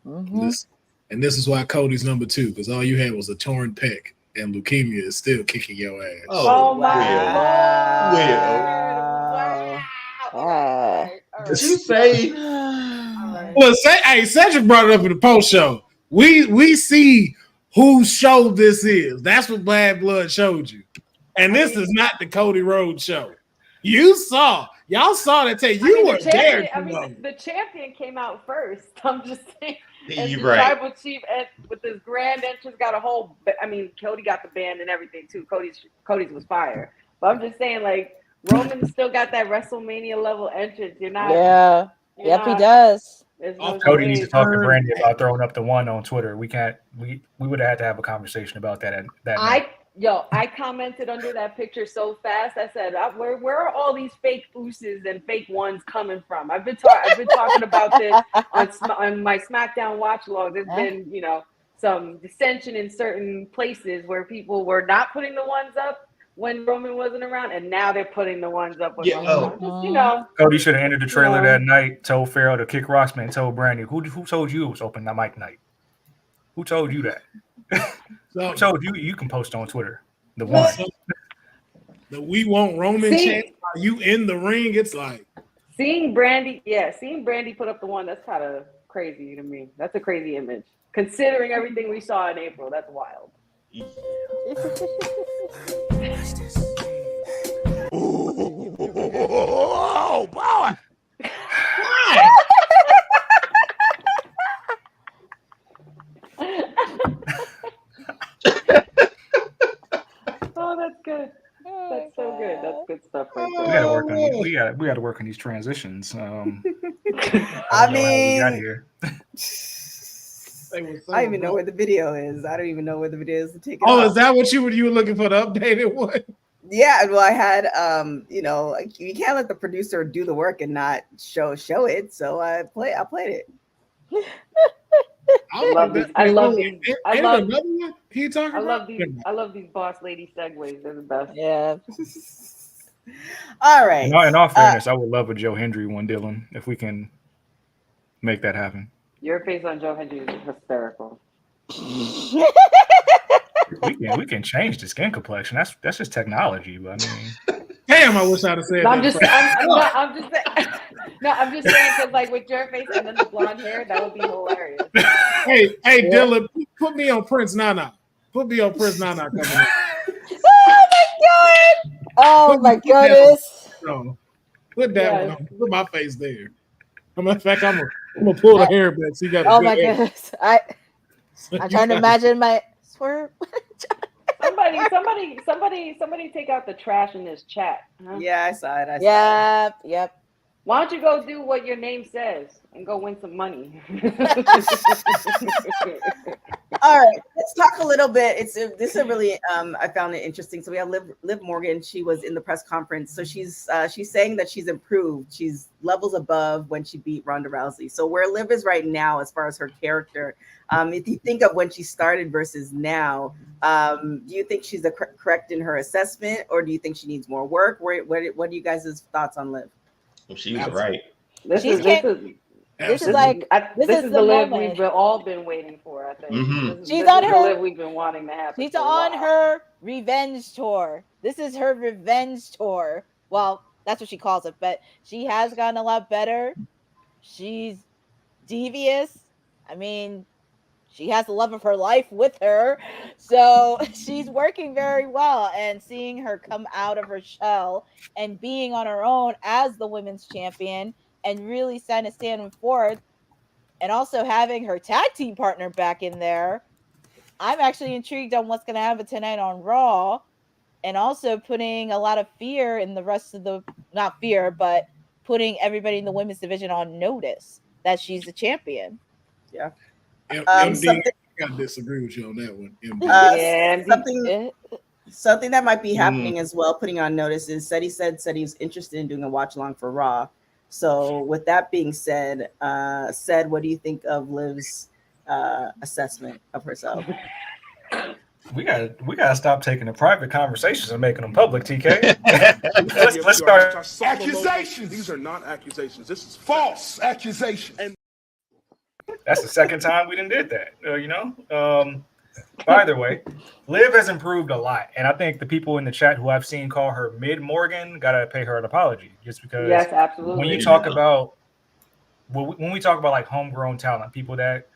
[SPEAKER 9] And this is why Cody's number 2, because all you had was a torn pec, and leukemia is still kicking your ass.
[SPEAKER 12] Oh my
[SPEAKER 11] Lord! Did you say?
[SPEAKER 9] Well, Cedric brought it up in the post show. We see whose show this is. That's what Bad Blood showed you. And this is not the Cody Rhodes show. Y'all saw that tape. You were there.
[SPEAKER 12] The champion came out first. I'm just saying.
[SPEAKER 11] You're
[SPEAKER 12] the
[SPEAKER 11] right.
[SPEAKER 12] Tribal chief with his grand entrance got a whole. I mean, Cody got the band and everything too. Cody's was fire. But I'm just saying, like, Roman still got that WrestleMania level entrance. You're not.
[SPEAKER 6] Yeah. Yep, he does.
[SPEAKER 13] Cody needs to talk to Brandy about throwing up the 1 on Twitter. We can't. We would have had to have a conversation about that.
[SPEAKER 12] I commented under that picture so fast. I said, "Where are all these fake ooses and fake ones coming from?" I've been talking about this on my SmackDown watch log. There's been some dissension in certain places where people were not putting the ones up when Roman wasn't around, and now they're putting the ones up when Roman was.
[SPEAKER 13] Cody should have ended the trailer that night, told Pharaoh to kick Rossman, told Brandy, who told you it was open that mic night? Who told you that? Who told you? You can post on Twitter. The one.
[SPEAKER 9] The we want Roman chant. Are you in the ring? It's like
[SPEAKER 12] seeing Brandy put up the one. That's kind of crazy to me. That's a crazy image, considering everything we saw in April. That's wild.
[SPEAKER 10] Oh boy!
[SPEAKER 12] Oh, that's good. That's so good. That's good stuff right there.
[SPEAKER 13] We gotta work on these transitions.
[SPEAKER 1] I mean, I don't even know where the video is. I don't even know where the video is to take it.
[SPEAKER 9] Oh, is that what you were looking for, the updated one?
[SPEAKER 1] Yeah, well, I had you can't let the producer do the work and not show it. So I played it.
[SPEAKER 12] I love these boss lady segues. They're the best.
[SPEAKER 6] Yeah.
[SPEAKER 1] All right.
[SPEAKER 13] In all fairness, I would love a Joe Hendry one, Dylan, if we can make that happen.
[SPEAKER 12] Your face on Joe Hendry is hysterical.
[SPEAKER 13] we can change the skin complexion. That's just technology. But I mean,
[SPEAKER 9] damn, I wish I'd have said
[SPEAKER 12] No,
[SPEAKER 9] that.
[SPEAKER 12] I'm just saying. No, I'm just saying because like with your face and then the blonde hair, that would be hilarious.
[SPEAKER 9] Hey, Dylan, put me on Prince Nana. Put me on Prince Nana coming in.
[SPEAKER 6] Oh my goodness.
[SPEAKER 9] No, put that one on. Put my face there. In fact, I'm gonna pull the hair back so you got.
[SPEAKER 6] Oh my goodness. I'm trying to imagine my swerve.
[SPEAKER 12] Somebody take out the trash in this chat. Huh?
[SPEAKER 1] Yeah, I saw it.
[SPEAKER 6] Yep.
[SPEAKER 12] Why don't you go do what your name says and go win some money?
[SPEAKER 1] All right, let's talk a little bit. This is really I found it interesting. So we have Liv Morgan. She was in the press conference. So she's saying that she's improved. She's levels above when she beat Ronda Rousey. So where Liv is right now, as far as her character, if you think of when she started versus now, do you think she's correct in her assessment, or do you think she needs more work? What are you guys' thoughts on Liv?
[SPEAKER 11] She was right.
[SPEAKER 12] This is the Liv we've all been waiting for. I think
[SPEAKER 6] She's on her
[SPEAKER 12] Liv we've been wanting to happen.
[SPEAKER 6] She's on her revenge tour. This is her revenge tour. Well, that's what she calls it, but she has gotten a lot better. She's devious. I mean, she has the love of her life with her. So she's working very well, and seeing her come out of her shell and being on her own as the women's champion and really standing forth, and also having her tag team partner back in there. I'm actually intrigued on what's going to happen tonight on Raw, and also putting a lot of fear in the rest of the, not fear, but putting everybody in the women's division on notice that she's the champion.
[SPEAKER 1] Yeah.
[SPEAKER 9] MD, I gotta disagree with you on that one.
[SPEAKER 1] Something that might be happening as well, putting on notice, is said he was interested in doing a watch along for Raw. So with that being said, what do you think of Liv's assessment of herself?
[SPEAKER 13] We gotta stop taking the private conversations and making them public, TK. let's start.
[SPEAKER 15] Accusations. These are not accusations. This is false accusation. And
[SPEAKER 13] that's the second time we done did that. By the way, Liv has improved a lot, and I think the people in the chat who I've seen call her Mid Morgan gotta pay her an apology, just because.
[SPEAKER 12] Yes, absolutely.
[SPEAKER 13] When you talk about when we talk about like homegrown talent, people that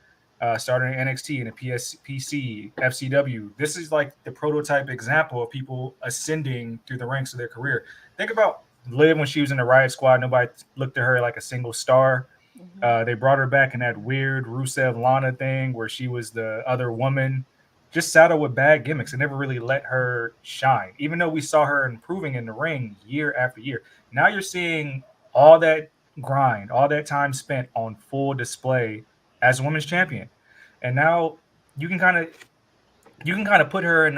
[SPEAKER 13] started in NXT and the PC, FCW, this is like the prototype example of people ascending through the ranks of their career. Think about Liv when she was in the Riot Squad. Nobody looked at her like a single star. They brought her back in that weird Rusev Lana thing where she was the other woman, just saddled with bad gimmicks, and never really let her shine, even though we saw her improving in the ring year after year. Now you're seeing all that grind, all that time spent on full display as a women's champion. And now you can kind of put her in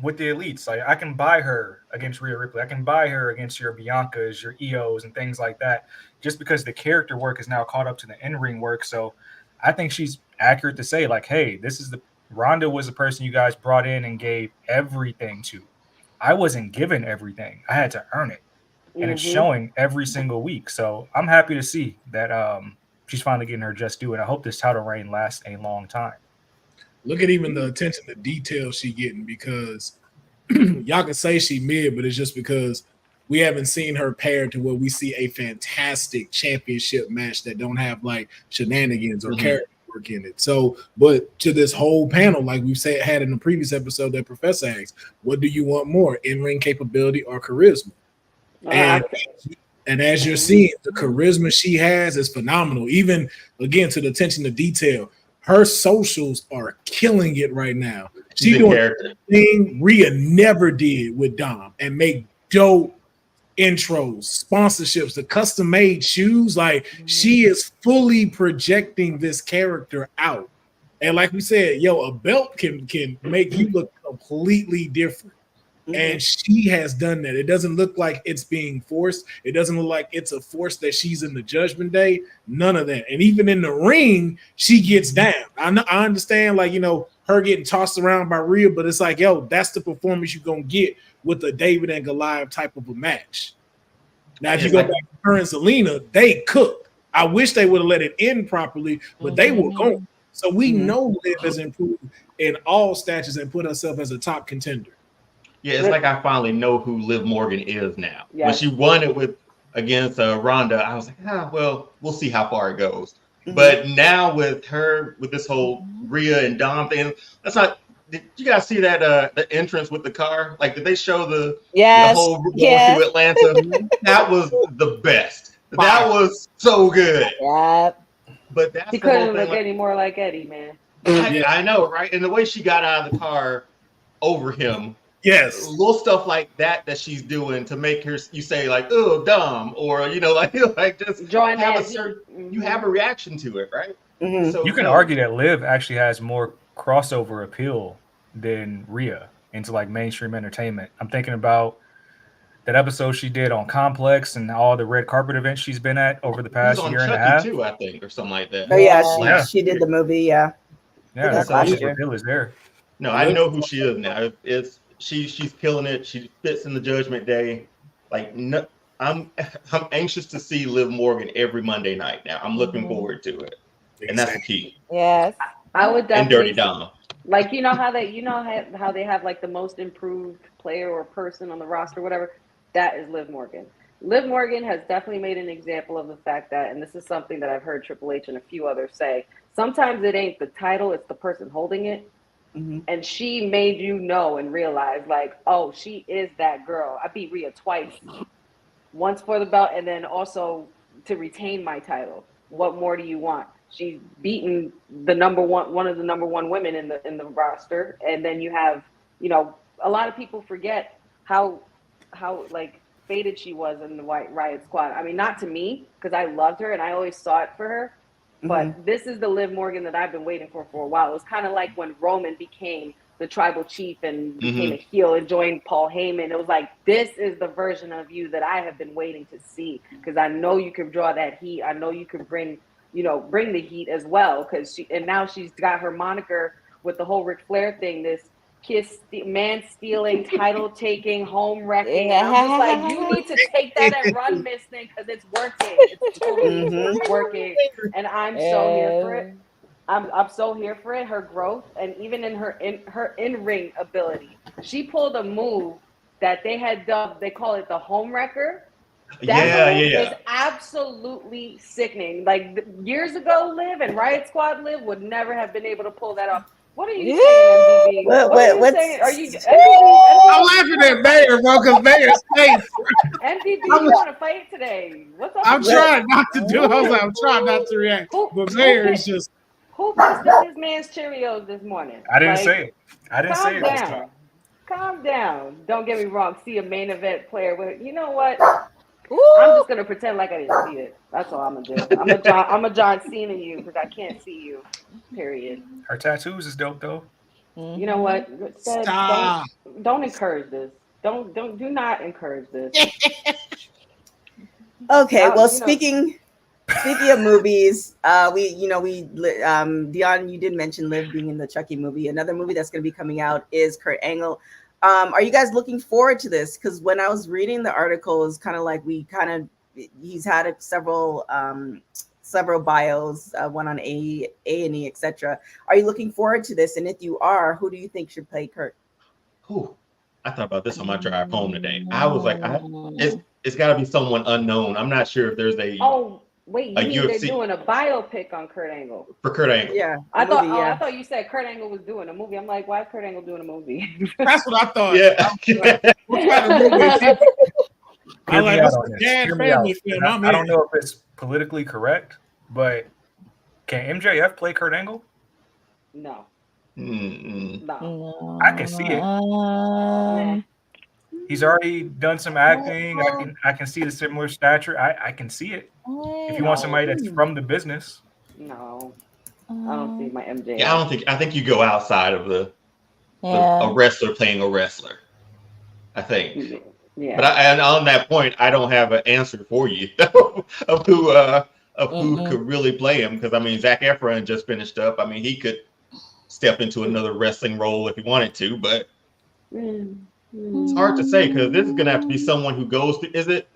[SPEAKER 13] with the elites. Like, I can buy her against Rhea Ripley. I can buy her against your Biancas, your Ios, and things like that, just because the character work is now caught up to the in-ring work. So I think she's accurate to say, like, hey, this is Ronda was the person you guys brought in and gave everything to. I wasn't given everything. I had to earn it. And it's showing every single week. So I'm happy to see that she's finally getting her just due. And I hope this title reign lasts a long time.
[SPEAKER 9] Look at even the attention to detail she getting, because y'all can say she mid, but it's just because we haven't seen her paired to where we see a fantastic championship match that don't have like shenanigans or character work in it. So, but to this whole panel, like we've had in the previous episode that Professor asked, what do you want more, in-ring capability or charisma? And as you're seeing, the charisma she has is phenomenal. Even again, to the attention to detail, her socials are killing it right now. She's doing the thing Rhea never did with Dom, and make dope intros, sponsorships, the custom-made shoes. Like, she is fully projecting this character out. And like we said, a belt can make you look completely different. And she has done that. It doesn't look like it's being forced. It doesn't look like it's a force that she's in the Judgment Day. None of that. And even in the ring, she gets down. I understand, like, her getting tossed around by Rhea, but it's like, that's the performance you're going to get with a David and Goliath type of a match. Now, if you go back to her and Zelina, they cooked. I wish they would have let it end properly, but they were going. So we know Liv has improved in all statures and put herself as a top contender.
[SPEAKER 11] Yeah, it's like I finally know who Liv Morgan is now.
[SPEAKER 12] Yes.
[SPEAKER 11] When she won it against Ronda, I was like, well, we'll see how far it goes. But now with this whole Rhea and Dom thing, that's not. Did you guys see that the entrance with the car? Like, did they show the whole going through Atlanta? That was the best. That was so good.
[SPEAKER 6] Yep.
[SPEAKER 11] But that's
[SPEAKER 12] He couldn't look any more like Eddie, man.
[SPEAKER 11] I know, right? And the way she got out of the car over him.
[SPEAKER 9] Yes.
[SPEAKER 11] Little stuff like that she's doing to make her, you say like, oh, dumb, or like just
[SPEAKER 12] join
[SPEAKER 11] have you have a reaction to it, right?
[SPEAKER 13] So you can argue that Liv actually has more crossover appeal than Rhea into like mainstream entertainment. I'm thinking about that episode she did on Complex and all the red carpet events she's been at over the past year and a half.
[SPEAKER 11] Too, I think, or something like that.
[SPEAKER 1] Oh yeah, she did the movie. Yeah,
[SPEAKER 13] that crossover appeal is there.
[SPEAKER 11] No, I know who she is now. It's she's killing it. She fits in the Judgment Day. Like, no, I'm anxious to see Liv Morgan every Monday night now. I'm looking forward to it, and that's the key.
[SPEAKER 6] Yes,
[SPEAKER 12] I would definitely.
[SPEAKER 11] And Dirty Dom.
[SPEAKER 12] Like, how they have like the most improved player or person on the roster, whatever. That is Liv Morgan. Liv Morgan has definitely made an example of the fact that, and this is something that I've heard Triple H and a few others say. Sometimes it ain't the title; it's the person holding it. And she made you know and realize, like, oh, she is that girl. I beat Rhea twice, once for the belt, and then also to retain my title. What more do you want? She's beaten the one of the number one women in the roster, and then you have, a lot of people forget how like faded she was in the White Riot Squad. I mean, not to me, because I loved her and I always saw it for her. But this is the Liv Morgan that I've been waiting for a while. It was kind of like when Roman became the tribal chief and became a heel and joined Paul Heyman. It was like, this is the version of you that I have been waiting to see, because I know you can draw that heat. I know you can bring the heat as well. And now she's got her moniker with the whole Ric Flair thing, this man stealing, title taking, home wrecking. And I'm just like, you need to take that and run this thing, because it's working. It's totally working, and I'm so here for it. I'm so here for it. Her growth, and even in her in-ring ability, she pulled a move that they had dubbed. They call it the home wrecker. That is absolutely sickening. Like, years ago, Liv and Riot Squad Liv would never have been able to pull that off. What are you saying, MDB? What are you saying? Are you?
[SPEAKER 9] I'm laughing at Bayer, bro, because Bayer's safe.
[SPEAKER 12] MDB, you want to fight today? What's up?
[SPEAKER 9] I'm trying not to do. I'm trying not to react. But Bayer is just.
[SPEAKER 12] Who busted his man's Cheerios this morning?
[SPEAKER 13] I didn't say it. I didn't say it.
[SPEAKER 12] Calm down. Don't get me wrong. See a main event player with. You know what? I'm just gonna pretend like I didn't see it. That's all I'm gonna do. I'm a John Cena you, because I can't see you. Period.
[SPEAKER 13] Her tattoos is dope though.
[SPEAKER 12] You know what?
[SPEAKER 9] Stop.
[SPEAKER 12] Don't encourage this. Do not encourage this.
[SPEAKER 1] Okay. Well, speaking of movies, Dion, you did mention Liv being in the Chucky movie. Another movie that's going to be coming out is Kurt Angle. Are you guys looking forward to this? Because when I was reading the article, it's kind of like he's had several bios, one on A&E, etc. Are you looking forward to this? And if you are, who do you think should play Kurt?
[SPEAKER 11] I thought about this on my drive home today. I was like, it's got to be someone unknown. I'm not sure if there's a.
[SPEAKER 12] Oh, wait, you mean
[SPEAKER 11] UFC...
[SPEAKER 12] they're doing a biopic on Kurt Angle?
[SPEAKER 11] For Kurt Angle.
[SPEAKER 1] Yeah.
[SPEAKER 12] I thought you said Kurt Angle was doing a movie. I'm like, why is Kurt Angle doing a movie?
[SPEAKER 9] That's what I thought.
[SPEAKER 11] Yeah.
[SPEAKER 13] I don't know if it's politically correct, but can MJF play Kurt Angle?
[SPEAKER 12] No.
[SPEAKER 11] No.
[SPEAKER 13] I can see it. He's already done some acting. I can see the similar stature. I can see it. If you want somebody that's from the business.
[SPEAKER 12] No. I don't see my MJ.
[SPEAKER 11] Yeah, I think you go outside of a wrestler playing a wrestler. I think.
[SPEAKER 12] Yeah.
[SPEAKER 11] But and on that point, I don't have an answer for you of who could really play him, because I mean, Zac Efron just finished up. I mean, he could step into another wrestling role if he wanted to, but it's hard to say, because this is going to have to be someone who goes through. Is it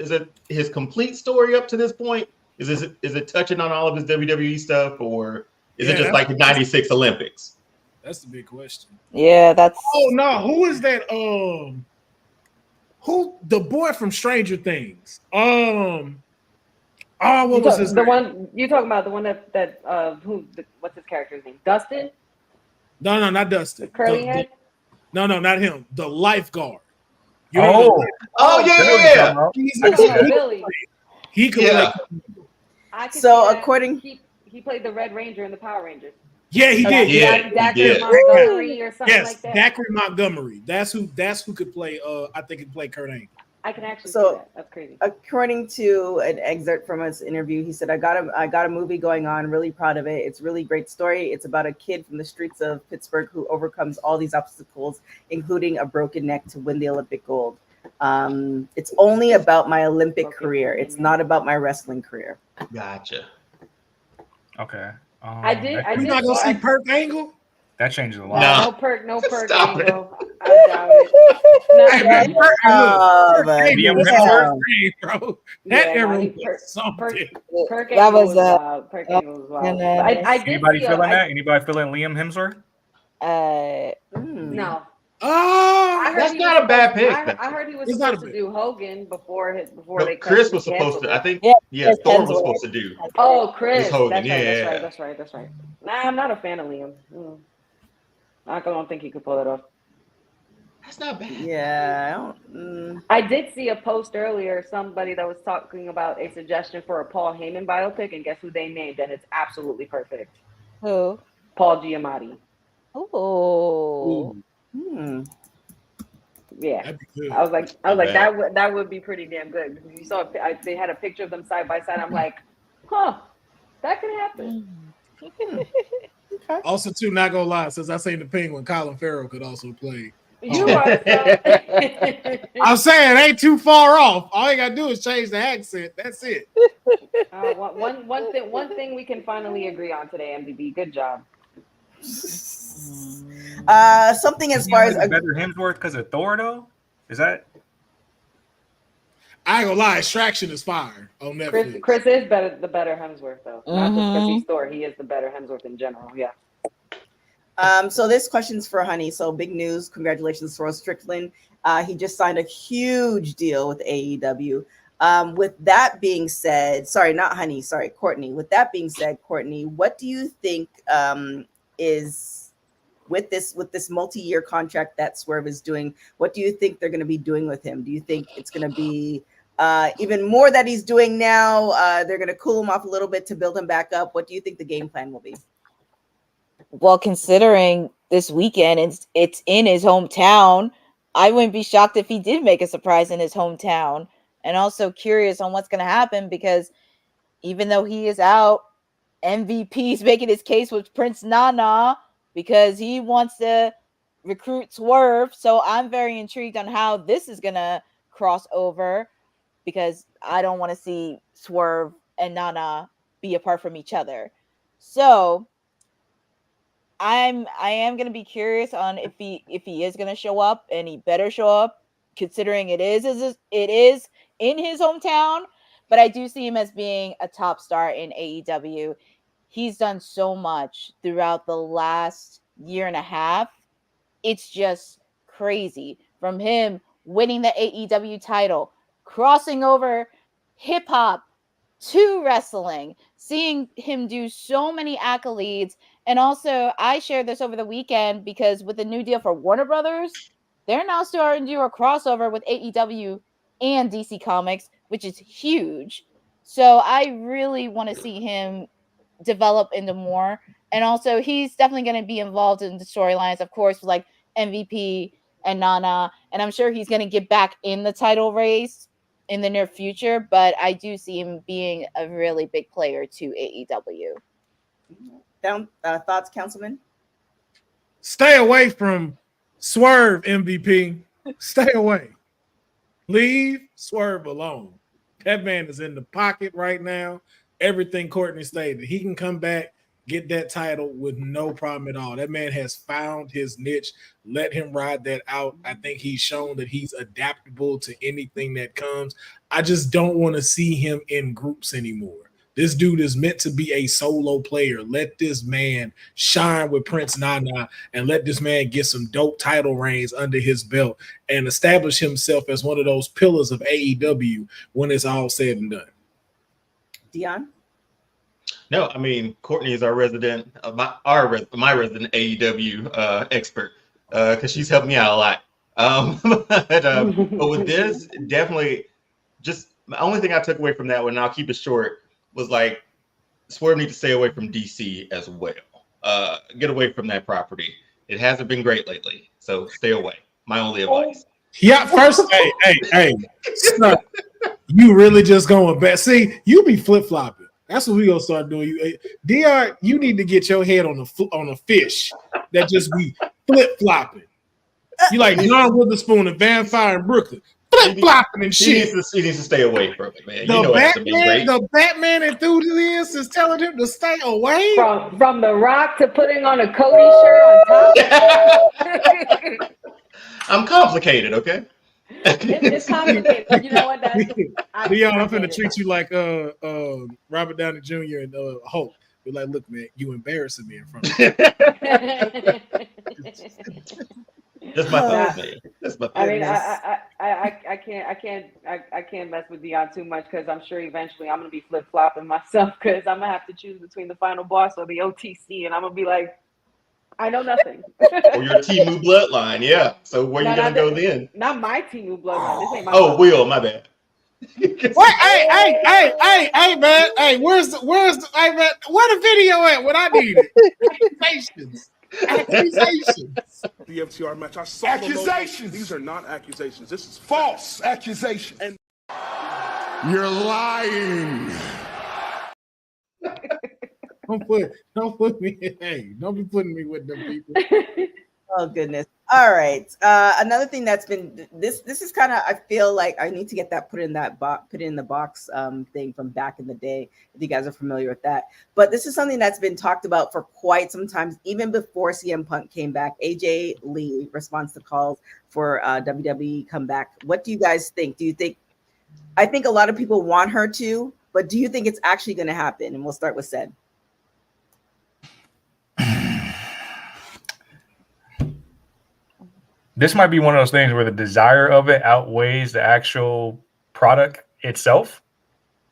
[SPEAKER 11] his complete story up to this point? Is it touching on all of his WWE stuff, or Is it just like the 96 Olympics?
[SPEAKER 9] That's the big question.
[SPEAKER 6] Yeah, that's.
[SPEAKER 9] Oh no, who is that? Who the boy from Stranger Things? What was his name?
[SPEAKER 12] One you talking about? The one what's his character's name? Dustin?
[SPEAKER 9] No, not Dustin.
[SPEAKER 12] Curly head?
[SPEAKER 9] No, not him. The lifeguard.
[SPEAKER 11] Yeah.
[SPEAKER 9] He could play.
[SPEAKER 1] So according,
[SPEAKER 12] he played the Red Ranger in the Power Rangers.
[SPEAKER 9] Yeah, he did.
[SPEAKER 12] Dacre Montgomery or something like that.
[SPEAKER 9] Dacre Montgomery. That's who could play. I think he played Kurt Angle.
[SPEAKER 12] I can actually see that. That's crazy.
[SPEAKER 1] According to an excerpt from his interview, he said, I got a movie going on, really proud of it. It's a really great story. It's about a kid from the streets of Pittsburgh who overcomes all these obstacles, including a broken neck, to win the Olympic gold. It's only about my Olympic career. It's not about my wrestling career.
[SPEAKER 11] Gotcha.
[SPEAKER 13] Okay.
[SPEAKER 12] I did.
[SPEAKER 9] You're not gonna see Perk Angle?
[SPEAKER 13] That changes a lot.
[SPEAKER 12] No perk Angle. I doubt it.
[SPEAKER 9] Bro. That era was something.
[SPEAKER 12] Perk Angle was wild. Perk Angle was wild.
[SPEAKER 13] Anybody feeling that? Anybody feeling Liam Hemsworth?
[SPEAKER 12] No.
[SPEAKER 11] Oh, that's not a bad pick.
[SPEAKER 12] I heard he was supposed to do Hogan before they.
[SPEAKER 11] Chris was supposed to. I think. Yeah, Thor was supposed to do.
[SPEAKER 12] Oh, Chris.
[SPEAKER 11] Hogan.
[SPEAKER 12] That's right. Nah, I'm not a fan of Liam. I don't think he could pull it off.
[SPEAKER 11] That's not bad.
[SPEAKER 1] Yeah,
[SPEAKER 12] I did see a post earlier. Somebody that was talking about a suggestion for a Paul Heyman biopic, and guess who they named? And it's absolutely perfect.
[SPEAKER 6] Who?
[SPEAKER 12] Paul Giamatti.
[SPEAKER 6] Oh.
[SPEAKER 12] Yeah, I was like that would be pretty damn good. You saw they had a picture of them side by side. I'm like, that could happen.
[SPEAKER 9] Also, too, not gonna lie, since I seen the Penguin, Colin Farrell could also play.
[SPEAKER 12] You are.
[SPEAKER 9] I'm saying it ain't too far off. All you gotta do is change the accent. That's it.
[SPEAKER 12] One thing we can finally agree on today, MDB. Good job.
[SPEAKER 1] Something as far as
[SPEAKER 13] better Hemsworth because of Thor, though. Is that?
[SPEAKER 9] I ain't gonna lie, Extraction is fire on Netflix.
[SPEAKER 12] Chris is the better Hemsworth though. Not just because he's Thor, he is the better Hemsworth in general. Yeah.
[SPEAKER 1] So this question's for Honey. So big news. Congratulations, Ross Strickland. He just signed a huge deal with AEW. With that being said, Courtney. With that being said, Courtney, what do you think is with this multi-year contract that Swerve is doing? What do you think they're going to be doing with him? Do you think it's going to be even more that he's doing now? They're going to cool him off a little bit to build him back up. What do you think the game plan will be?
[SPEAKER 6] Well, considering this weekend it's in his hometown, I wouldn't be shocked if he did make a surprise in his hometown. And also curious on what's going to happen, because even though he is out, MVP's making his case with Prince Nana because he wants to recruit Swerve. So I'm very intrigued on how this is going to cross over, because I don't want to see Swerve and Nana be apart from each other. So I am going to be curious on if he is going to show up, and he better show up considering it is in his hometown. But I do see him as being a top star in AEW. He's done so much throughout the last year and a half. It's just crazy. From him winning the AEW title, crossing over hip hop to wrestling, seeing him do so many accolades. And also, I shared this over the weekend because with the new deal for Warner Brothers, they're now starting to do a crossover with AEW and DC Comics, which is huge. So I really want to see him develop into more. And also, he's definitely going to be involved in the storylines, of course, with like MVP and Nana. And I'm sure he's going to get back in the title race in the near future. But I do see him being a really big player to AEW.
[SPEAKER 1] Thoughts, Councilman?
[SPEAKER 9] Stay away from Swerve, MVP. Stay away. Leave Swerve alone. That man is in the pocket right now. Everything Courtney stated. He can come back, get that title with no problem at all. That man has found his niche. Let him ride that out. I think he's shown that he's adaptable to anything that comes. I just don't want to see him in groups anymore. This dude is meant to be a solo player. Let this man shine with Prince Nana and let this man get some dope title reigns under his belt and establish himself as one of those pillars of AEW when it's all said and done.
[SPEAKER 1] Dion?
[SPEAKER 11] No, I mean, Courtney is our resident, my resident AEW expert because she's helped me out a lot. But with this, definitely just the only thing I took away from that one, and I'll keep it short, was like Swerve needs to stay away from DC as well. Get away from that property. It hasn't been great lately, so stay away. My only advice.
[SPEAKER 9] Yeah, first, hey, son, you really just going back. See, you be flip flopping. That's what we gonna start doing. You, DR, you need to get your head on a fish that just be flip flopping. You like John Witherspoon and Van Fire in Brooklyn. Flip flopping and shit.
[SPEAKER 11] He needs to stay away from it, man. You know it has to be great.
[SPEAKER 9] The Batman enthusiast is telling him to stay away.
[SPEAKER 12] From The Rock to putting on a Cody shirt on top.
[SPEAKER 11] I'm complicated, okay?
[SPEAKER 12] It's complicated. You know what?
[SPEAKER 9] Leon, I'm finna treat you like Robert Downey Jr. and Hulk. You're like, look, man, you embarrassing me in front of me.
[SPEAKER 11] That's my thought, man. That's my thought.
[SPEAKER 12] I mean, I can't mess with Dion too much because I'm sure eventually I'm gonna be flip flopping myself because I'm gonna have to choose between the final boss or the OTC, and I'm gonna be like, I know nothing.
[SPEAKER 11] Or your Timu bloodline, yeah. So where you gonna go then?
[SPEAKER 12] Not my Timu bloodline. This ain't my
[SPEAKER 11] bloodline. Will, my bad.
[SPEAKER 9] What? Hey, man. Hey, where's the hey, man, where the video at? What I needed? Accusations.
[SPEAKER 15] The FTR match. I saw accusations. These are not accusations. This is false accusation. And
[SPEAKER 10] you're lying.
[SPEAKER 9] Don't put me. Hey, don't be putting me with them people.
[SPEAKER 1] Oh goodness. All right. Another thing that's been this is kind of, I feel like I need to get that put in the box thing from back in the day, if you guys are familiar with that. But this is something that's been talked about for quite some time, even before CM Punk came back. AJ Lee responds to calls for WWE comeback. What do you guys think? I think a lot of people want her to, but do you think it's actually going to happen? And we'll start with Ced.
[SPEAKER 13] This might be one of those things where the desire of it outweighs the actual product itself.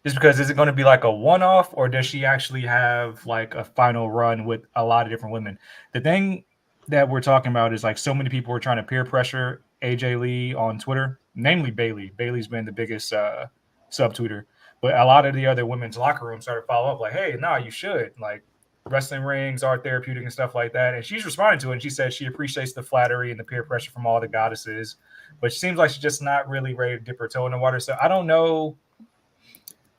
[SPEAKER 13] Just because, is it going to be like a one-off, or does she actually have like a final run with a lot of different women? The thing that we're talking about is like so many people were trying to peer pressure AJ Lee on Twitter, namely Bayley. Bayley's been the biggest subtweeter, but a lot of the other women's locker rooms started following up like, hey, no, you should. Like, wrestling rings are therapeutic and stuff like that. And she's responding to it. And she says she appreciates the flattery and the peer pressure from all the goddesses, but she seems like she's just not really ready to dip her toe in the water. So I don't know.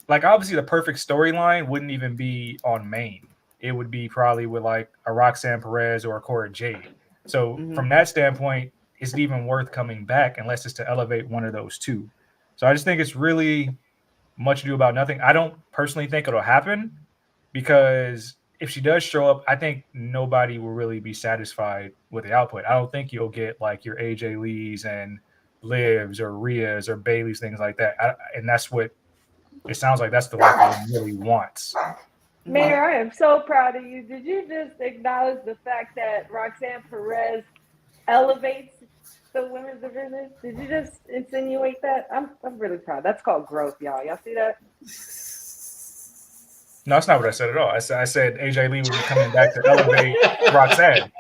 [SPEAKER 13] Like, obviously the perfect storyline wouldn't even be on main. It would be probably with like a Roxanne Perez or a Cora Jade. So from that standpoint, is it even worth coming back unless it's to elevate one of those two? So I just think it's really much ado about nothing. I don't personally think it'll happen, because if she does show up, I think nobody will really be satisfied with the output. I don't think you'll get like your AJ Lees and Livs or Rhea's or Bailey's, things like that. And that's what it sounds like. That's the life he really wants.
[SPEAKER 12] Mayor, I am so proud of you. Did you just acknowledge the fact that Roxanne Perez elevates the women's division? Did you just insinuate that? I'm really proud. That's called growth, y'all. Y'all see that?
[SPEAKER 13] No, that's not what I said at all. I said AJ Lee would be coming back to elevate Roxanne.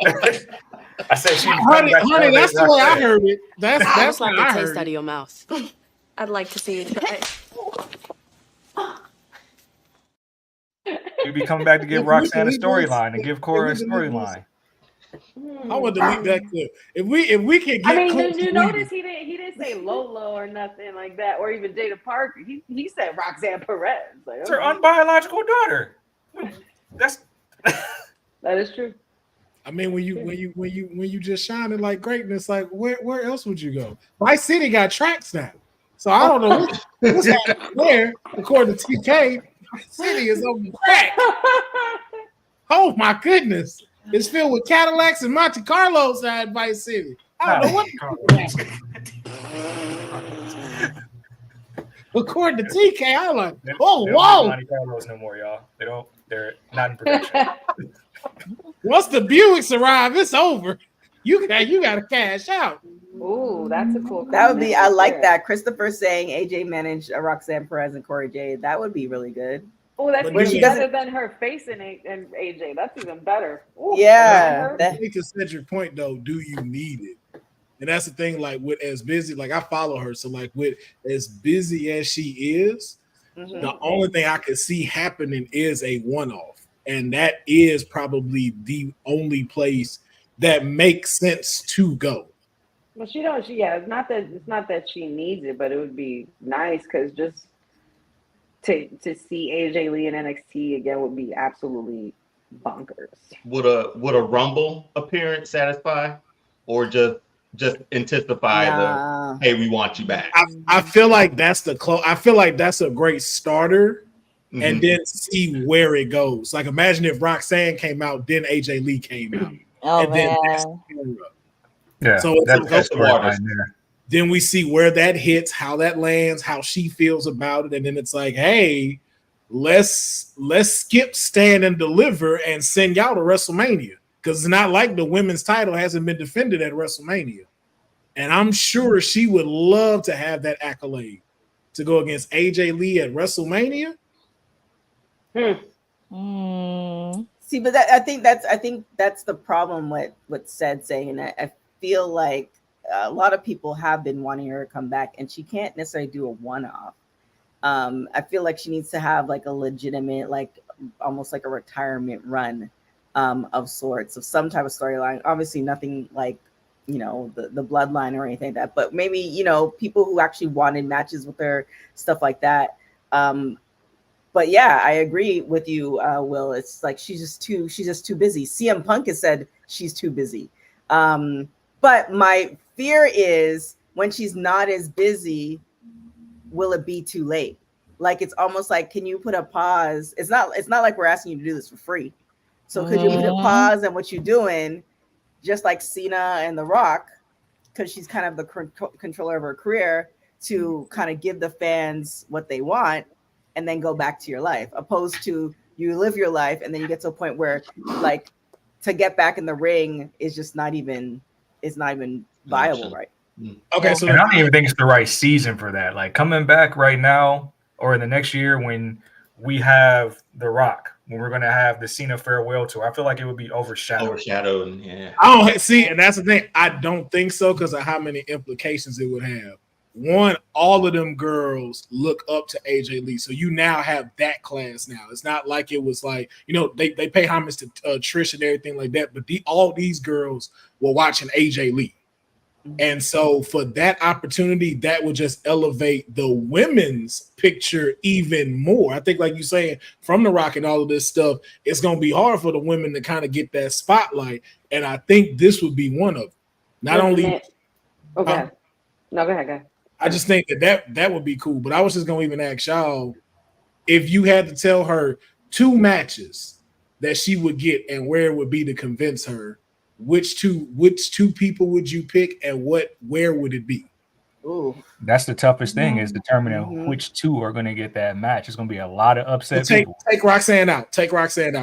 [SPEAKER 13] I said she.
[SPEAKER 9] Honey, that's the way I heard it. That's
[SPEAKER 16] like
[SPEAKER 9] what I
[SPEAKER 16] the taste
[SPEAKER 9] heard.
[SPEAKER 16] out of your mouth. I'd like to see you try.
[SPEAKER 13] You'd be coming back to give Roxanne a storyline and give Cora a storyline.
[SPEAKER 9] I would delete that clip. If we can get.
[SPEAKER 12] I mean, did you notice he didn't say Lolo or nothing like that, or even Jada Parker? He said Roxanne Perez. Like,
[SPEAKER 13] it's her unbiological daughter.
[SPEAKER 12] That is true.
[SPEAKER 9] I mean, when you just shining like greatness, like where else would you go? Vice City got tracks now, so I don't know what's happening there. According to TK, Vice City is on the track. Oh my goodness. It's filled with Cadillacs and Monte Carlos at Vice City. I don't know what. According to TK, I'm like,
[SPEAKER 13] They
[SPEAKER 9] oh,
[SPEAKER 13] don't
[SPEAKER 9] whoa.
[SPEAKER 13] make Monte Carlos no more, y'all. They're not in production.
[SPEAKER 9] Once the Buicks arrive, it's over. You got to cash out.
[SPEAKER 12] Ooh, that's a cool.
[SPEAKER 1] That would be. I
[SPEAKER 12] comment
[SPEAKER 1] like
[SPEAKER 12] there.
[SPEAKER 1] that. Christopher saying AJ managed Roxanne Perez and Corey Jade. That would be really good.
[SPEAKER 12] Oh, that's
[SPEAKER 9] But
[SPEAKER 12] even
[SPEAKER 1] she
[SPEAKER 12] better
[SPEAKER 1] doesn't-
[SPEAKER 12] than her facing and AJ. That's even better. Ooh,
[SPEAKER 1] Yeah.
[SPEAKER 9] I think to Cedric's point though, do you need it? And that's the thing, like with as busy, like I follow her. So like with as busy as she is, the only thing I could see happening is a one-off. And that is probably the only place that makes sense to go.
[SPEAKER 12] Well, she don't. It's not that she needs it, but it would be nice because just to see AJ Lee in NXT again would be absolutely bonkers.
[SPEAKER 11] Would a Rumble appearance satisfy, or just intensify the hey, we want you back?
[SPEAKER 9] I feel like that's I feel like that's a great starter, and then see where it goes. Like imagine if Roxanne came out, then AJ Lee came out, and then that's the era.
[SPEAKER 13] Yeah,
[SPEAKER 9] so it's
[SPEAKER 13] that's the waters.
[SPEAKER 9] Then we see where that hits, how that lands, how she feels about it, and then it's like, hey, let's skip Stand and Deliver and send y'all to WrestleMania, because it's not like the women's title hasn't been defended at WrestleMania, and I'm sure she would love to have that accolade to go against AJ Lee at WrestleMania.
[SPEAKER 1] See, but I think that's the problem with Ced saying that. I feel like a lot of people have been wanting her to come back, and she can't necessarily do a one-off. I feel like she needs to have like a legitimate, like almost like a retirement run of sorts, of some type of storyline. Obviously, nothing like the bloodline or anything like that, but maybe people who actually wanted matches with her, stuff like that. But yeah, I agree with you, Will. It's like she's just too busy. CM Punk has said she's too busy. But my fear is when she's not as busy, will it be too late? Like it's almost like, can you put a pause? It's not like we're asking you to do this for free. So could you put a pause on what you're doing, just like Cena and The Rock, because she's kind of the controller of her career, to kind of give the fans what they want and then go back to your life, opposed to you live your life and then you get to a point where like to get back in the ring is just not even viable, right?
[SPEAKER 9] Okay, so
[SPEAKER 13] and I don't even think it's the right season for that. Like coming back right now or in the next year when we have The Rock, when we're going to have the Cena farewell tour, I feel like it would be overshadowed.
[SPEAKER 11] Yeah.
[SPEAKER 9] I don't see, and that's the thing. I don't think so because of how many implications it would have. One, all of them girls look up to AJ Lee, so you now have that class now. It's not like it was like they pay homage to Trish and everything like that, but all these girls were watching AJ Lee. And so for that opportunity, that would just elevate the women's picture even more. I think, like you're saying, from The Rock and all of this stuff, it's going to be hard for the women to kind of get that spotlight. And I think this would be one of them. Not only...
[SPEAKER 12] Okay. No, go ahead.
[SPEAKER 9] I just think that would be cool. But I was just going to even ask y'all, if you had to tell her 2 matches that she would get and where it would be to convince her, which two people would you pick and where would it be?
[SPEAKER 1] Ooh,
[SPEAKER 13] that's the toughest thing, is determining which 2 are going to get that match. It's going to be a lot of upset people.
[SPEAKER 9] Take Roxanne out.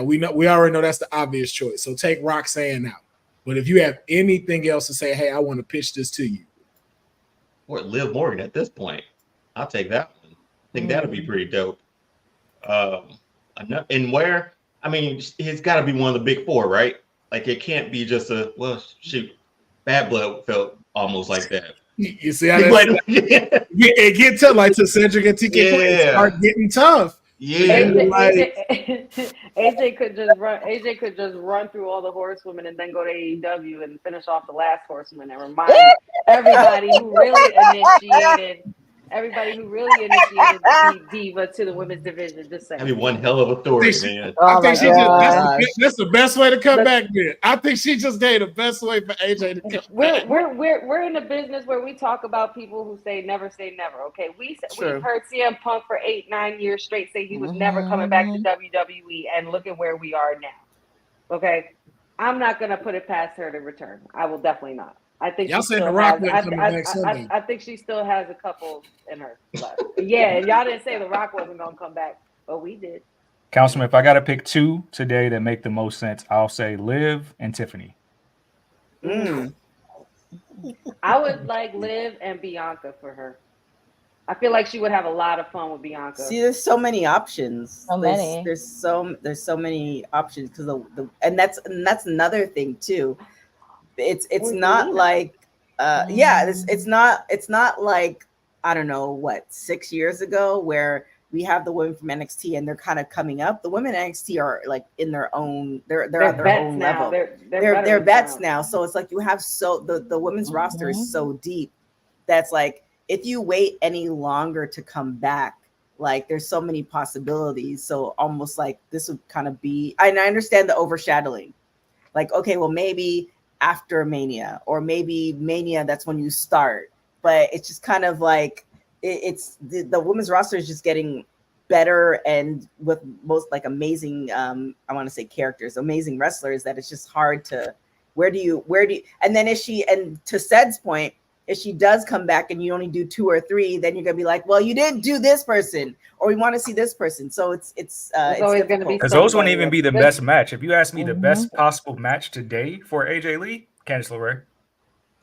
[SPEAKER 9] We already know that's the obvious choice. So take Roxanne out. But if you have anything else to say, hey, I want to pitch this to you.
[SPEAKER 11] Or Liv Morgan at this point. I'll take that one. I think that'd be pretty dope. And where? I mean, it's got to be one of the big 4, right? Like it can't be just Bad Blood felt almost like that.
[SPEAKER 9] You see how it get tough, like to Cedric and TK start getting tough.
[SPEAKER 11] Yeah,
[SPEAKER 12] AJ could just run through all the horsewomen and then go to AEW and finish off the last horsewoman and remind everybody who really initiated the Diva to the women's division. Just saying.
[SPEAKER 11] I mean, one hell of a story, man.
[SPEAKER 9] I think that's the best way to come back there. I think she just gave the best way for AJ to come back.
[SPEAKER 12] We're in a business where we talk about people who say never. Okay, we've heard CM Punk for 8-9 years straight say he was never coming back to WWE, and look at where we are now. Okay, I'm not gonna put it past her to return. I will definitely not. I think
[SPEAKER 9] y'all
[SPEAKER 12] she
[SPEAKER 9] said
[SPEAKER 12] still
[SPEAKER 9] The Rock
[SPEAKER 12] has.
[SPEAKER 9] wasn't coming back Sunday.
[SPEAKER 12] I think she still has a couple in her. But yeah, y'all didn't say The Rock wasn't gonna come back, but we did.
[SPEAKER 13] Councilman, if I got to pick two today that make the most sense, I'll say Liv and Tiffany.
[SPEAKER 12] I would like Liv and Bianca for her. I feel like she would have a lot of fun with Bianca.
[SPEAKER 1] See, there's so many options.
[SPEAKER 6] So many.
[SPEAKER 1] There's so many options because and that's another thing too. It's not like it's not like, I don't know what, 6 years ago where we have the women from NXT and they're kind of coming up. The women in NXT are like in their own, they're at their own level. They're vets now. So it's like you have the women's roster is so deep that's like, if you wait any longer to come back, like there's so many possibilities. So almost like this would kind of be, and I understand the overshadowing. Like, okay, well, maybe after Mania, or maybe Mania, that's when you start. But it's just kind of like, it's the women's roster is just getting better, and with most like amazing, I want to say characters, amazing wrestlers, that it's just hard to, where do you, and then and to Ced's point, if she does come back and you only do 2 or 3, then you're gonna be like, well, you didn't do this person, or we want to see this person. So it's always
[SPEAKER 12] going to be,
[SPEAKER 13] because those wouldn't even be the best match. If you ask me, the best possible match today for AJ Lee, Candice LeRae.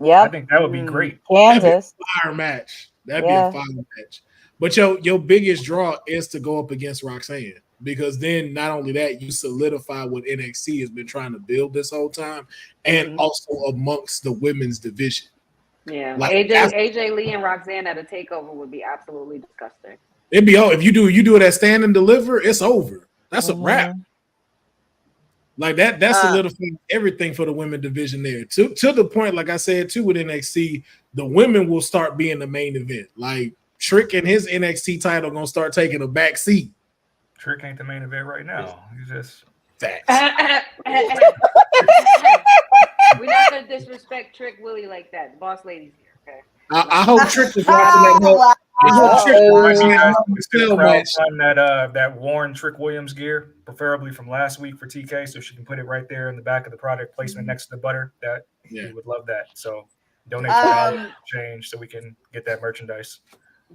[SPEAKER 6] Yeah,
[SPEAKER 13] I think that would be great.
[SPEAKER 6] Kansas
[SPEAKER 9] fire match. That'd be a fire match. But your biggest draw is to go up against Roxanne, because then not only that, you solidify what NXT has been trying to build this whole time, and also amongst the women's division.
[SPEAKER 12] Yeah,
[SPEAKER 9] like,
[SPEAKER 12] AJ Lee and Roxanne at a takeover would be absolutely disgusting.
[SPEAKER 9] It'd be if you do it at stand and deliver, it's over. That's a wrap. Like that solidifies everything for the women division there. To the point, like I said too, with NXT, the women will start being the main event. Like Trick and his NXT title gonna start taking a back seat.
[SPEAKER 13] Trick ain't the main event right now. He's just
[SPEAKER 9] facts.
[SPEAKER 12] We're not gonna disrespect Trick Willie like that. The boss lady's here. Okay.
[SPEAKER 9] I hope Trick is watching that.
[SPEAKER 13] That worn Trick Williams gear, preferably from last week for TK, so she can put it right there in the back of the product placement next to the butter. That we would love that. So donate to change so we can get that merchandise.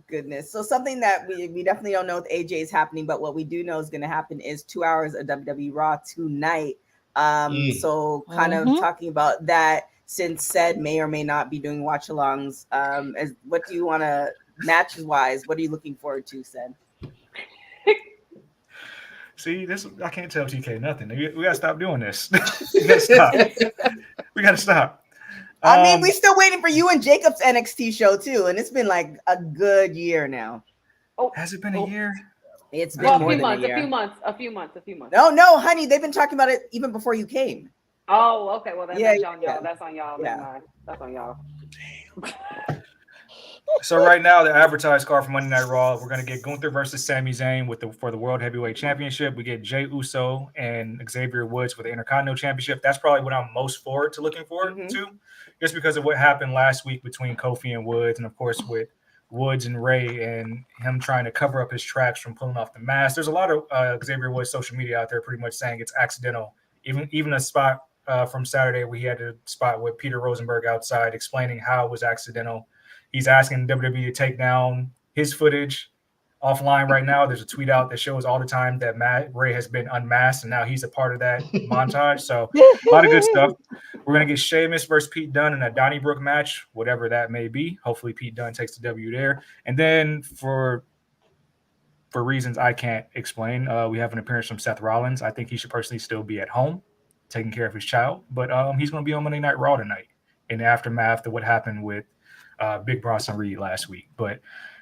[SPEAKER 1] Goodness. So something that we definitely don't know if AJ is happening, but what we do know is going to happen is 2 hours of WWE Raw tonight. So kind of talking about that, since Ced may or may not be doing watch-alongs. What do you want to, matches-wise, what are you looking forward to, Ced?
[SPEAKER 13] See, this I can't tell TK nothing. We gotta stop doing this. We gotta stop. We gotta stop.
[SPEAKER 1] I mean, we're still waiting for you and Jacob's NXT show too, and it's been like a good year now.
[SPEAKER 12] Oh,
[SPEAKER 13] has it been a year?
[SPEAKER 1] It's been more than
[SPEAKER 12] a few months.
[SPEAKER 1] No, honey, they've been talking about it even before you came.
[SPEAKER 12] Oh, okay. Well, that's on y'all. That's on y'all. Yeah. That's on y'all.
[SPEAKER 13] So right now, the advertised card for Monday Night Raw, we're gonna get Gunther versus Sami Zayn for the World Heavyweight Championship. We get Jey Uso and Xavier Woods for the Intercontinental Championship. That's probably what I'm most looking forward to, just because of what happened last week between Kofi and Woods, and of course with Woods and Ray and him trying to cover up his tracks from pulling off the mask. There's a lot of Xavier Woods social media out there pretty much saying it's accidental. Even a spot from Saturday, we had a spot with Peter Rosenberg outside explaining how it was accidental. He's asking WWE to take down his footage offline right now. There's a tweet out that shows all the time that Ray has been unmasked, and now he's a part of that montage. So a lot of good stuff. We're going to get Sheamus versus Pete Dunne in a Donnybrook match, whatever that may be. Hopefully Pete Dunne takes the W there. And then for reasons I can't explain, we have an appearance from Seth Rollins. I think he should personally still be at home taking care of his child, but he's going to be on Monday Night Raw tonight in the aftermath of what happened with Big Bronson Reed last week. But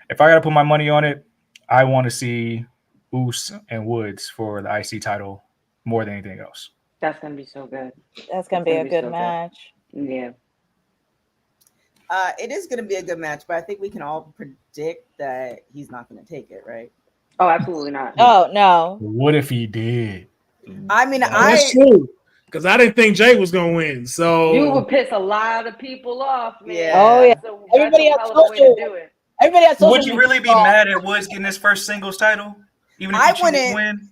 [SPEAKER 13] if I got to put my money on it, I want to see Uso and Woods for the IC title more than anything else.
[SPEAKER 12] That's going to be so good.
[SPEAKER 6] That's going to be a good match.
[SPEAKER 12] Yeah.
[SPEAKER 1] It is going to be a good match, but I think we can all predict that he's not going to take it, right?
[SPEAKER 12] Oh, absolutely not.
[SPEAKER 6] Oh, no.
[SPEAKER 13] What if he did?
[SPEAKER 1] I mean,
[SPEAKER 9] that's true. Because I didn't think Jay was going to win. So
[SPEAKER 12] you would piss a lot of people off, man.
[SPEAKER 1] Yeah.
[SPEAKER 6] Oh, yeah.
[SPEAKER 12] So
[SPEAKER 6] Everybody else
[SPEAKER 13] would you really be mad at Woods getting his first singles title? Even if he cheats to win?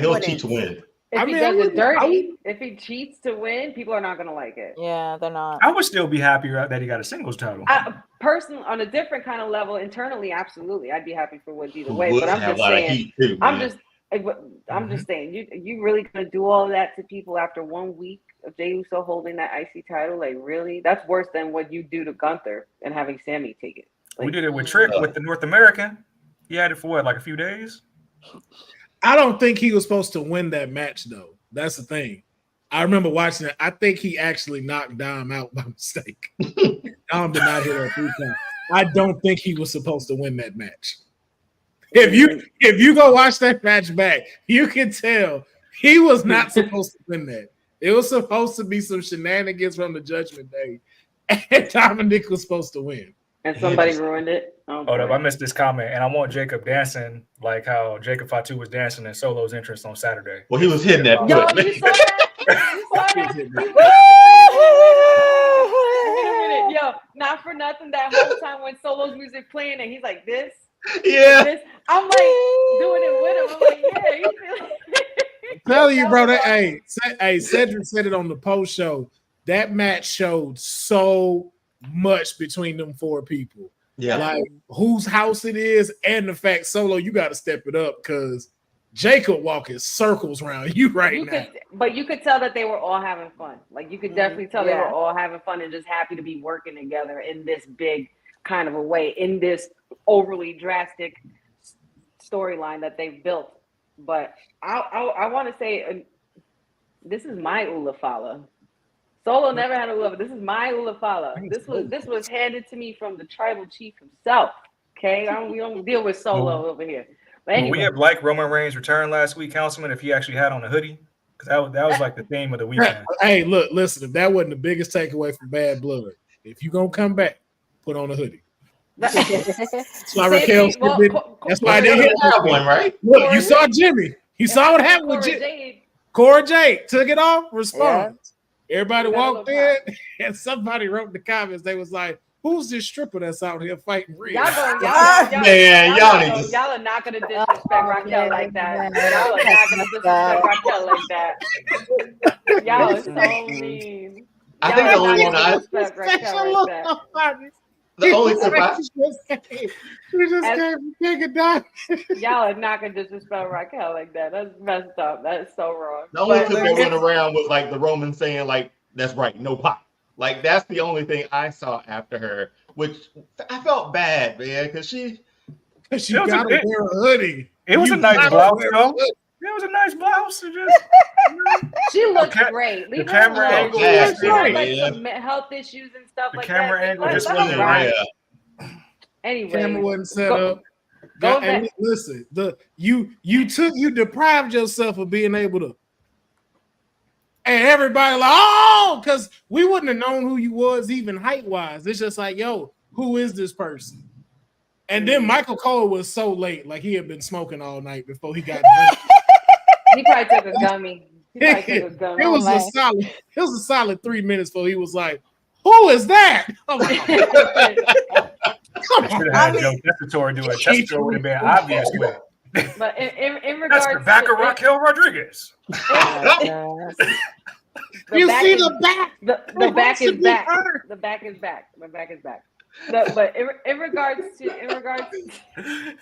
[SPEAKER 11] He'll cheat to win.
[SPEAKER 12] If he does it dirty, if he cheats to win, people are not going to like it.
[SPEAKER 6] Yeah, they're not.
[SPEAKER 13] I would still be happy that he got a singles title.
[SPEAKER 12] Personally, on a different kind of level, internally, absolutely, I'd be happy for Woods either way. But I'm just saying, I'm just saying, you really gonna do all of that to people after 1 week of Jey Uso holding that IC title? Like, really? That's worse than what you do to Gunther and having Sammy take it. Like,
[SPEAKER 13] we did it with Trick with the North American. He had it for what, like a few days?
[SPEAKER 9] I don't think he was supposed to win that match, though. That's the thing. I remember watching it. I think he actually knocked Dom out by mistake. Dom did not hit her 3 times. I don't think he was supposed to win that match. If you go watch that match back, you can tell he was not supposed to win that. It was supposed to be some shenanigans from the Judgment Day, and Dominic was supposed to win.
[SPEAKER 12] And somebody ruined it.
[SPEAKER 13] Hold up, I missed this comment, and I want Jacob dancing like how Jacob Fatu was dancing in Solo's entrance on Saturday.
[SPEAKER 11] Well, he was hitting that.
[SPEAKER 12] Yo, you saw that? Yo, not for nothing. That whole time when Solo's music playing and he's like this,
[SPEAKER 11] yeah,
[SPEAKER 12] this, I'm like doing it with him. I'm like, yeah, you feel
[SPEAKER 9] I'm telling you, bro. That Cedric said it on the post show. That match showed so much between them 4 people.
[SPEAKER 11] Yeah,
[SPEAKER 9] like whose house it is, and the fact Solo, you got to step it up because Jacob walking circles around you now.
[SPEAKER 12] But you could tell that they were all having fun. Like you could definitely tell they were all having fun and just happy to be working together in this big kind of a way, in this overly drastic storyline that they've built. But I want to say this is my Ulafala. Solo never had a Ulafala. This is my Ulafala. This was handed to me from the tribal chief himself. Okay, we don't deal with Solo over here. But anyway.
[SPEAKER 13] We had like Roman Reigns return last week, Councilman, if he actually had on a hoodie, because that was like the theme of the weekend.
[SPEAKER 9] Hey, look, listen, if that wasn't the biggest takeaway from Bad Blood, if you're going to come back, put on a hoodie. That's why Raquel that's why they hit that one, right? Look, you saw Jimmy. You saw what happened with Jimmy. Cora Jade took it off, responded. Yeah. Everybody walked in, and somebody wrote in the comments, they was like, who's this stripper that's out here fighting real?
[SPEAKER 12] Y'all are not gonna disrespect Raquel like that. Y'all are not gonna disrespect Raquel like that. Y'all are so mean.
[SPEAKER 11] I think the only one I
[SPEAKER 12] disrespect Raquel like that.
[SPEAKER 11] The only surprise.
[SPEAKER 9] We just came from King of Diamonds.
[SPEAKER 12] Y'all are not gonna disrespect Raquel like that. That's messed up. That's so wrong.
[SPEAKER 11] The only clip that went around was like the Roman saying, like, that's right, no pop. Like, that's the only thing I saw after her, which I felt bad, man, because she
[SPEAKER 9] got to wear a hoodie.
[SPEAKER 13] It was a nice blouse, though. It was a nice blouse.
[SPEAKER 12] She looked great.
[SPEAKER 13] The camera angle
[SPEAKER 12] was great. Like some health issues and stuff like that.
[SPEAKER 13] The camera angle just wasn't right.
[SPEAKER 12] Anyway,
[SPEAKER 9] camera wasn't set up. And listen, you deprived yourself of being able to. And everybody like, oh, because we wouldn't have known who you was even height wise. It's just like, yo, who is this person? And then Michael Cole was so late, like he had been smoking all night before he got done.
[SPEAKER 12] He probably took a gummy.
[SPEAKER 9] It was a solid 3 minutes before he was like, who is that? Oh my God.
[SPEAKER 13] Should have had Joe Tessitore do it. Tessitore would have been obvious with it.
[SPEAKER 12] But in regards
[SPEAKER 13] that's the back of Raquel Rodriguez.
[SPEAKER 9] You see the back.
[SPEAKER 12] The back is back. The back is back. The back is back. But in regards to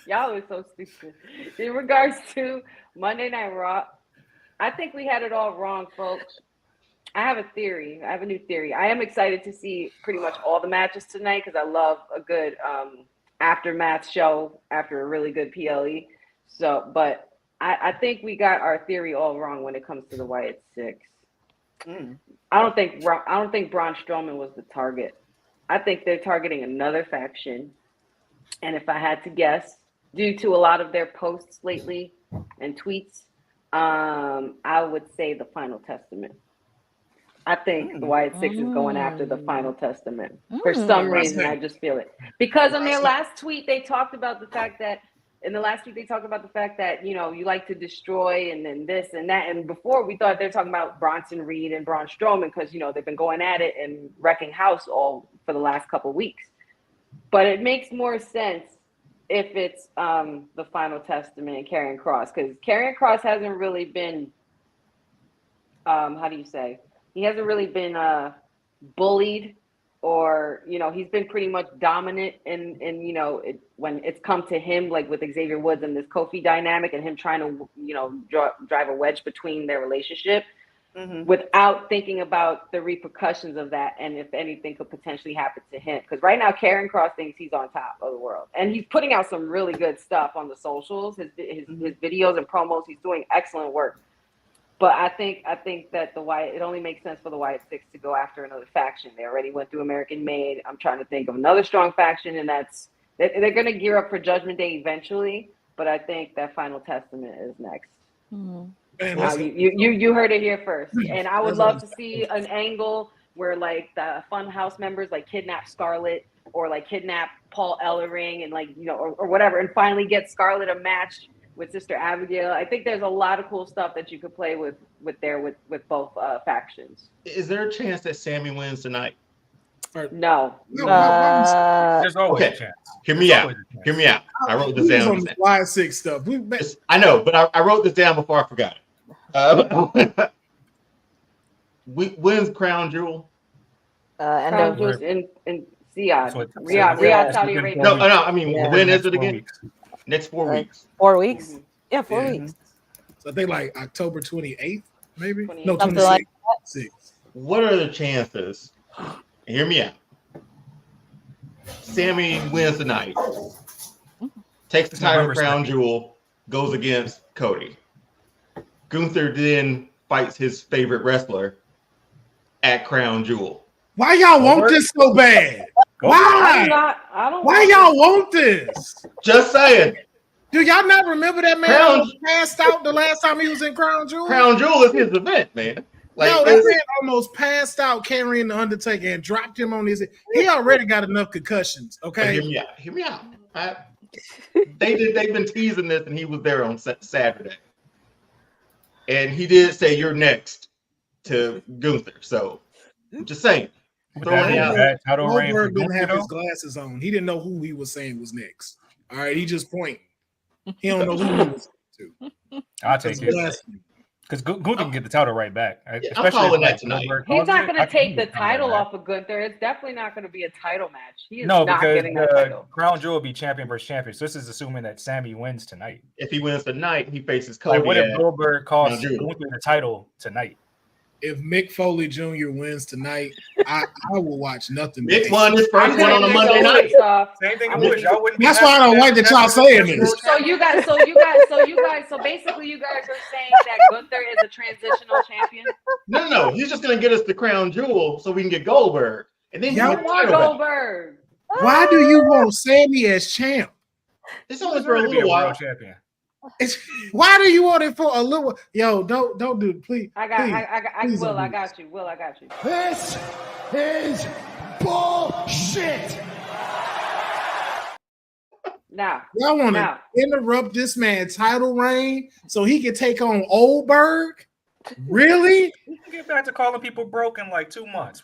[SPEAKER 12] y'all are so stupid. In regards to Monday Night Raw, I think we had it all wrong, folks. I have a theory. I have a new theory. I am excited to see pretty much all the matches tonight because I love a good aftermath show after a really good PLE. So, but I think we got our theory all wrong when it comes to the Wyatt Six. I don't think Braun Strowman was the target. I think they're targeting another faction. And if I had to guess, due to a lot of their posts lately and tweets, I would say the Final Testament. I think the Wyatt Six is going after the Final Testament. For some reason, I just feel it. Because on their last tweet, they talked about the fact that you know, you like to destroy and then this and that. And before we thought they're talking about Bronson Reed and Braun Strowman because, you know, they've been going at it and wrecking house all for the last couple of weeks. But it makes more sense if it's the Final Testament and Karrion Kross, because Karrion Kross hasn't really been how do you say? He hasn't really been bullied, or he's been pretty much dominant in when it's come to him, like with Xavier Woods and this Kofi dynamic, and him trying to drive a wedge between their relationship. Without thinking about the repercussions of that, and if anything could potentially happen to him. Because right now, Karrion Kross thinks he's on top of the world, and he's putting out some really good stuff on the socials. His videos and promos, he's doing excellent work. But I think that it only makes sense for the Wyatt Six to go after another faction. They already went through American Made. I'm trying to think of another strong faction, and they're going to gear up for Judgment Day eventually. But I think that Final Testament is next. You heard it here first, and I would love to see an angle where like the Fun House members like kidnap Scarlett, or like kidnap Paul Ellering, and or whatever, and finally get Scarlett a match with Sister Abigail. I think there's a lot of cool stuff that you could play with both factions.
[SPEAKER 11] Is there a chance that Sammy wins tonight?
[SPEAKER 12] No.
[SPEAKER 13] There's always a chance.
[SPEAKER 11] Hear me out. I wrote this down.
[SPEAKER 9] On the Wyatt Six stuff.
[SPEAKER 11] I know, but I wrote this down before I forgot it. When's Crown Jewel?
[SPEAKER 12] Crown Jewel's in Riyadh, Saudi Arabia.
[SPEAKER 11] No, I mean, when is it again? Next 4 weeks.
[SPEAKER 6] 4 weeks? Yeah, 4 weeks.
[SPEAKER 9] So I think like October 28th, maybe?
[SPEAKER 6] 28th.
[SPEAKER 9] No,
[SPEAKER 6] Something
[SPEAKER 9] 26th.
[SPEAKER 6] like
[SPEAKER 11] What are the chances? Hear me out. Sammy wins tonight. Takes the title, Crown Jewel, goes against Cody. Gunther then fights his favorite wrestler at Crown Jewel.
[SPEAKER 9] Why y'all want this so bad? Why? Why y'all want this?
[SPEAKER 11] Just saying.
[SPEAKER 9] Do y'all not remember that man was passed out the last time he was in Crown Jewel?
[SPEAKER 11] Crown Jewel is his event, man.
[SPEAKER 9] No, that man almost passed out carrying the Undertaker and dropped him on his head. He already got enough concussions. Okay,
[SPEAKER 11] hear me out. They've been teasing this, and he was there on Saturday, and he did say you're next to Gunther. So I'm just saying.
[SPEAKER 9] Goldberg didn't have his glasses on. He didn't know who he was saying was next. All right, he just pointing. He don't know who he was to.
[SPEAKER 13] I'll take it. Because Gunther can get the title right back.
[SPEAKER 11] I'm calling that tonight.
[SPEAKER 12] He's not going to take the title off of Gunther. It's definitely not going to be a title match. He is not getting the title.
[SPEAKER 13] Crown Jewel will be champion versus champion. So this is assuming that Sammy wins tonight.
[SPEAKER 11] If he wins tonight, he faces Cody.
[SPEAKER 13] Like, what if Goldberg costs Gunther the title tonight?
[SPEAKER 9] If Mick Foley Jr. wins tonight, I will watch nothing.
[SPEAKER 11] Mick won his first one on a Monday night.
[SPEAKER 13] Same thing. Y'all wouldn't.
[SPEAKER 9] That's why I don't like that y'all saying this.
[SPEAKER 12] So basically, you guys are saying that Gunther is a transitional champion.
[SPEAKER 11] No. He's just gonna get us the Crown Jewel so we can get Goldberg, and then
[SPEAKER 12] you want Goldberg.
[SPEAKER 9] Why do you want Sammy as champ?
[SPEAKER 11] It's only for a little while.
[SPEAKER 13] Champion.
[SPEAKER 9] Why do you want it for a little? Yo, don't do it, please.
[SPEAKER 12] I got you. Will, I got you.
[SPEAKER 10] This is bullshit.
[SPEAKER 12] Now,
[SPEAKER 9] y'all want to interrupt this man's title reign so he can take on Goldberg? Really?
[SPEAKER 13] We can get back to calling people broke in like 2 months.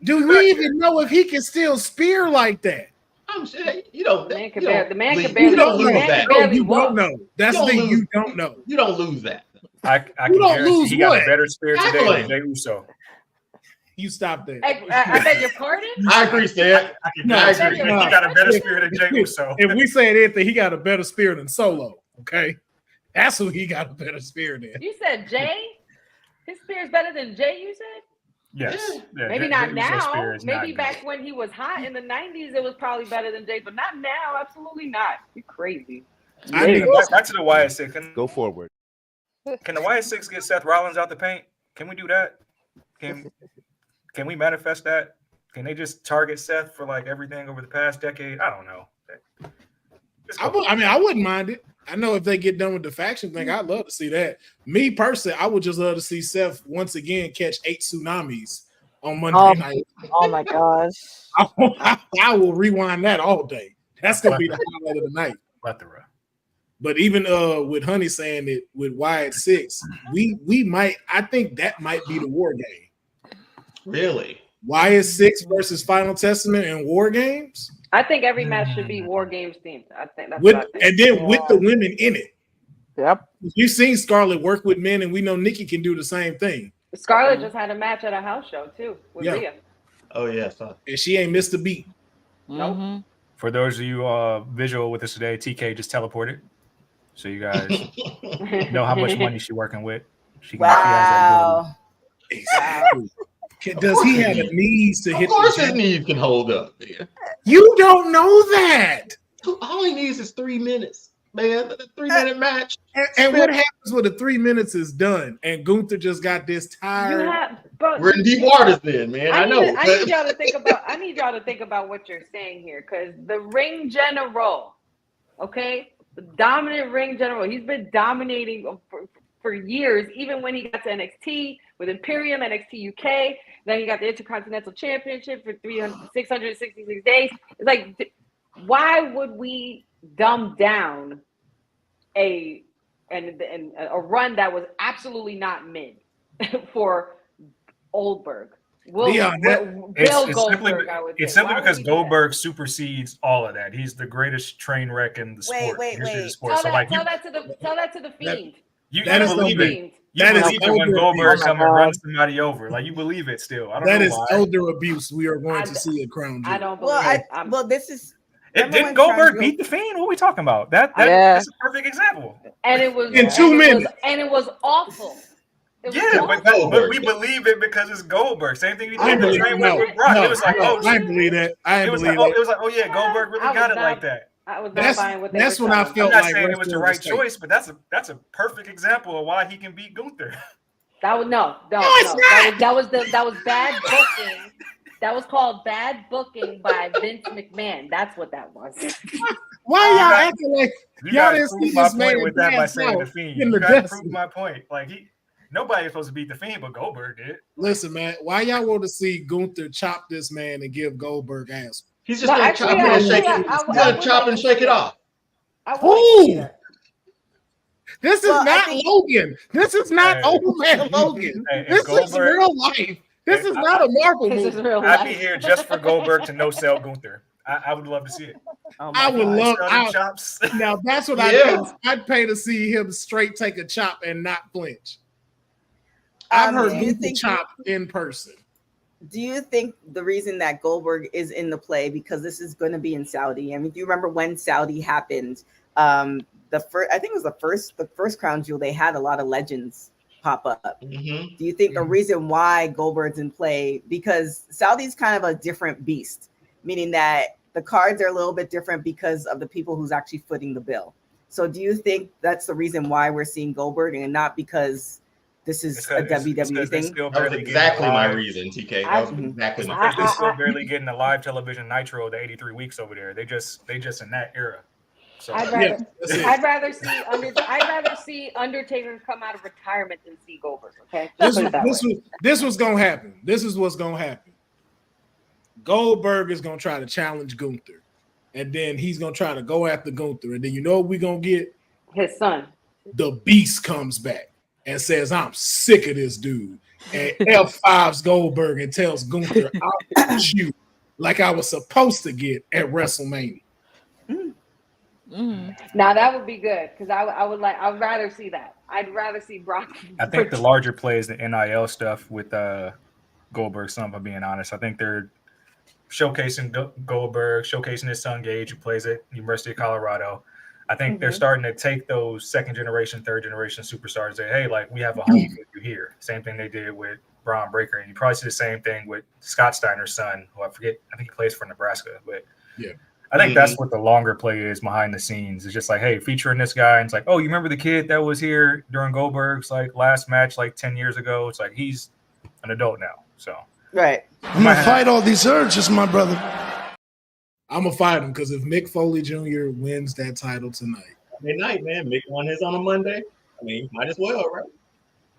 [SPEAKER 9] Do we even know if he can still spear like that?
[SPEAKER 11] I'm sure you don't.
[SPEAKER 12] The man can barely.
[SPEAKER 11] You don't lose that.
[SPEAKER 9] You don't know. That's the thing. You don't know.
[SPEAKER 11] You don't lose that.
[SPEAKER 13] I can guarantee he got a better spirit today than Jey Uso.
[SPEAKER 9] You stop that.
[SPEAKER 12] I beg your pardon?
[SPEAKER 11] I agree, Stan. I agree.
[SPEAKER 13] He got a better spirit than Jey Uso.
[SPEAKER 9] If we say anything, he got a better spirit than Solo. Okay, that's who he got a better spirit in.
[SPEAKER 12] You said Jay? His spirit's better than Jey, you said?
[SPEAKER 13] Yes. Yeah,
[SPEAKER 12] maybe not now. Maybe back when he was hot in the 90s, it was probably better than Jay, but not now. Absolutely not. You're crazy.
[SPEAKER 13] Back to the Wyatt Six.
[SPEAKER 17] Go forward.
[SPEAKER 13] Can the Wyatt Six get Seth Rollins out the paint? Can we do that? Can we manifest that? Can they just target Seth for like everything over the past decade? I don't know.
[SPEAKER 9] I wouldn't mind it. I know if they get done with the faction thing, I'd love to see that. Me personally, I would just love to see Seth once again catch 8 tsunamis on Monday night.
[SPEAKER 6] Oh my gosh.
[SPEAKER 9] I will rewind that all day. That's gonna be the highlight of the night. But even with Honey saying it with Wyatt Six, we might. I think that might be the war game.
[SPEAKER 11] Really,
[SPEAKER 9] Wyatt Six versus Final Testament and War Games.
[SPEAKER 12] I think every match should be War Games themed. I think that's
[SPEAKER 9] with the women in it.
[SPEAKER 6] Yep.
[SPEAKER 9] We've seen Scarlett work with men, and we know Nikki can do the same thing.
[SPEAKER 12] Scarlett just had a match at a house show too with Rhea.
[SPEAKER 11] Oh yeah,
[SPEAKER 9] and she ain't missed a beat.
[SPEAKER 12] Nope.
[SPEAKER 13] For those of you visual with us today, TK just teleported, so you guys know how much money she's working with. She has that
[SPEAKER 9] Exactly. Does he have the knees to hit?
[SPEAKER 11] Of course, his knees can hold up. Man.
[SPEAKER 9] You don't know that.
[SPEAKER 11] All he needs is 3 minutes, man. A 3-minute match.
[SPEAKER 9] And what happens when the 3 minutes is done and Gunther just got this tired?
[SPEAKER 11] We're in deep waters then, man. I know.
[SPEAKER 12] I need y'all to think about. I need y'all to think about what you're saying here, because the ring general, okay, the dominant ring general. He's been dominating for years, even when he got to NXT with Imperium, NXT UK. Then he got the Intercontinental Championship for 666 days. It's like, why would we dumb down a run that was absolutely not mid for Goldberg?
[SPEAKER 13] It's simply because Goldberg supersedes all of that. He's the greatest train wreck in the sport.
[SPEAKER 12] Wait.
[SPEAKER 13] Sport.
[SPEAKER 12] Tell that to the Fiend.
[SPEAKER 13] You believe it. You believe it when Goldberg comes and runs somebody over. Like, you believe it still. I don't know why.
[SPEAKER 9] elder abuse we are going to see at Crown Jewel.
[SPEAKER 12] I don't believe it.
[SPEAKER 1] Well, this is.
[SPEAKER 13] Didn't Goldberg beat the Fiend? What are we talking about? That's a perfect example.
[SPEAKER 12] And it was
[SPEAKER 9] in 2 minutes.
[SPEAKER 12] And it was awful.
[SPEAKER 13] But we believe it because it's Goldberg. Same thing we did with Trey with Brock. It was like,
[SPEAKER 9] I didn't believe that.
[SPEAKER 13] It was like, oh yeah, Goldberg really got it like that.
[SPEAKER 12] I was not buying what they
[SPEAKER 9] That's
[SPEAKER 12] were
[SPEAKER 9] when I
[SPEAKER 12] telling me.
[SPEAKER 9] felt
[SPEAKER 13] I'm not
[SPEAKER 9] like
[SPEAKER 13] saying it was the right choice, but that's a perfect example of why he can beat Gunther.
[SPEAKER 12] That was no. That was bad booking. That was called bad booking by Vince McMahon. That's what that was.
[SPEAKER 9] Why y'all acting like y'all didn't see
[SPEAKER 13] prove my
[SPEAKER 9] this man
[SPEAKER 13] point with that by saying
[SPEAKER 9] out
[SPEAKER 13] the Fiend.
[SPEAKER 9] in
[SPEAKER 13] You
[SPEAKER 9] the
[SPEAKER 13] gotta
[SPEAKER 9] dust?
[SPEAKER 13] prove my point. Like, nobody was supposed to beat the Fiend, but Goldberg did.
[SPEAKER 9] Listen, man, why y'all want to see Gunther chop this man and give Goldberg ass?
[SPEAKER 11] He's just gonna chop and shake it off.
[SPEAKER 9] Who? This is not Logan. This is not old man Logan. This is real life. This is not a Marvel movie.
[SPEAKER 13] I'd be here just for Goldberg to no-sell Gunther. I would love to see it.
[SPEAKER 9] I would love
[SPEAKER 13] chops.
[SPEAKER 9] Now that's what I'd pay to see him straight take a chop and not flinch. I've heard Gunther chop in person.
[SPEAKER 1] Do you think the reason that Goldberg is in the play, because this is going to be in Saudi? I mean, do you remember when Saudi happened? I think it was the first Crown Jewel. They had a lot of legends pop up.
[SPEAKER 11] Mm-hmm.
[SPEAKER 1] Do you think the reason why Goldberg's in play, because Saudi's kind of a different beast, meaning that the cards are a little bit different because of the people who's actually footing the bill. So do you think that's the reason why we're seeing Goldberg and not because this is a WWE thing?
[SPEAKER 11] That was exactly my reason, TK. That was exactly my reason.
[SPEAKER 13] They're still barely getting a live television Nitro the 83 weeks over there. They just in that era. So
[SPEAKER 12] I'd rather see Undertaker come out of retirement than see Goldberg. Okay,
[SPEAKER 9] this was gonna happen. This is what's gonna happen. Goldberg is gonna try to challenge Gunther, and then he's gonna try to go after Gunther, and then you know what we're gonna get?
[SPEAKER 12] His son.
[SPEAKER 9] The Beast comes back and says, "I'm sick of this dude," and F5's Goldberg and tells Gunther, "I'll beat you like I was supposed to get at WrestleMania."
[SPEAKER 12] Now that would be good, because I'd rather see that. I'd rather see Brock.
[SPEAKER 13] I think the larger play is the NIL stuff with Goldberg's son, if I'm being honest. I think they're showcasing Goldberg, showcasing his son Gage, who plays at University of Colorado. I think they're starting to take those second generation, third generation superstars and say, hey, like, we have a home for you here. Same thing they did with Braun Breaker. And you probably see the same thing with Scott Steiner's son, who I think he plays for Nebraska. But
[SPEAKER 9] yeah.
[SPEAKER 13] I think that's what the longer play is behind the scenes. It's just like, hey, featuring this guy. And it's like, oh, you remember the kid that was here during Goldberg's like last match like 10 years ago? It's like, he's an adult now. So
[SPEAKER 1] right.
[SPEAKER 15] I'm going to fight all these urges, my brother.
[SPEAKER 9] I'm going to fight him because if Mick Foley Jr. wins that title tonight.
[SPEAKER 11] Midnight, man. Mick won his on a Monday. I mean, might as well, right?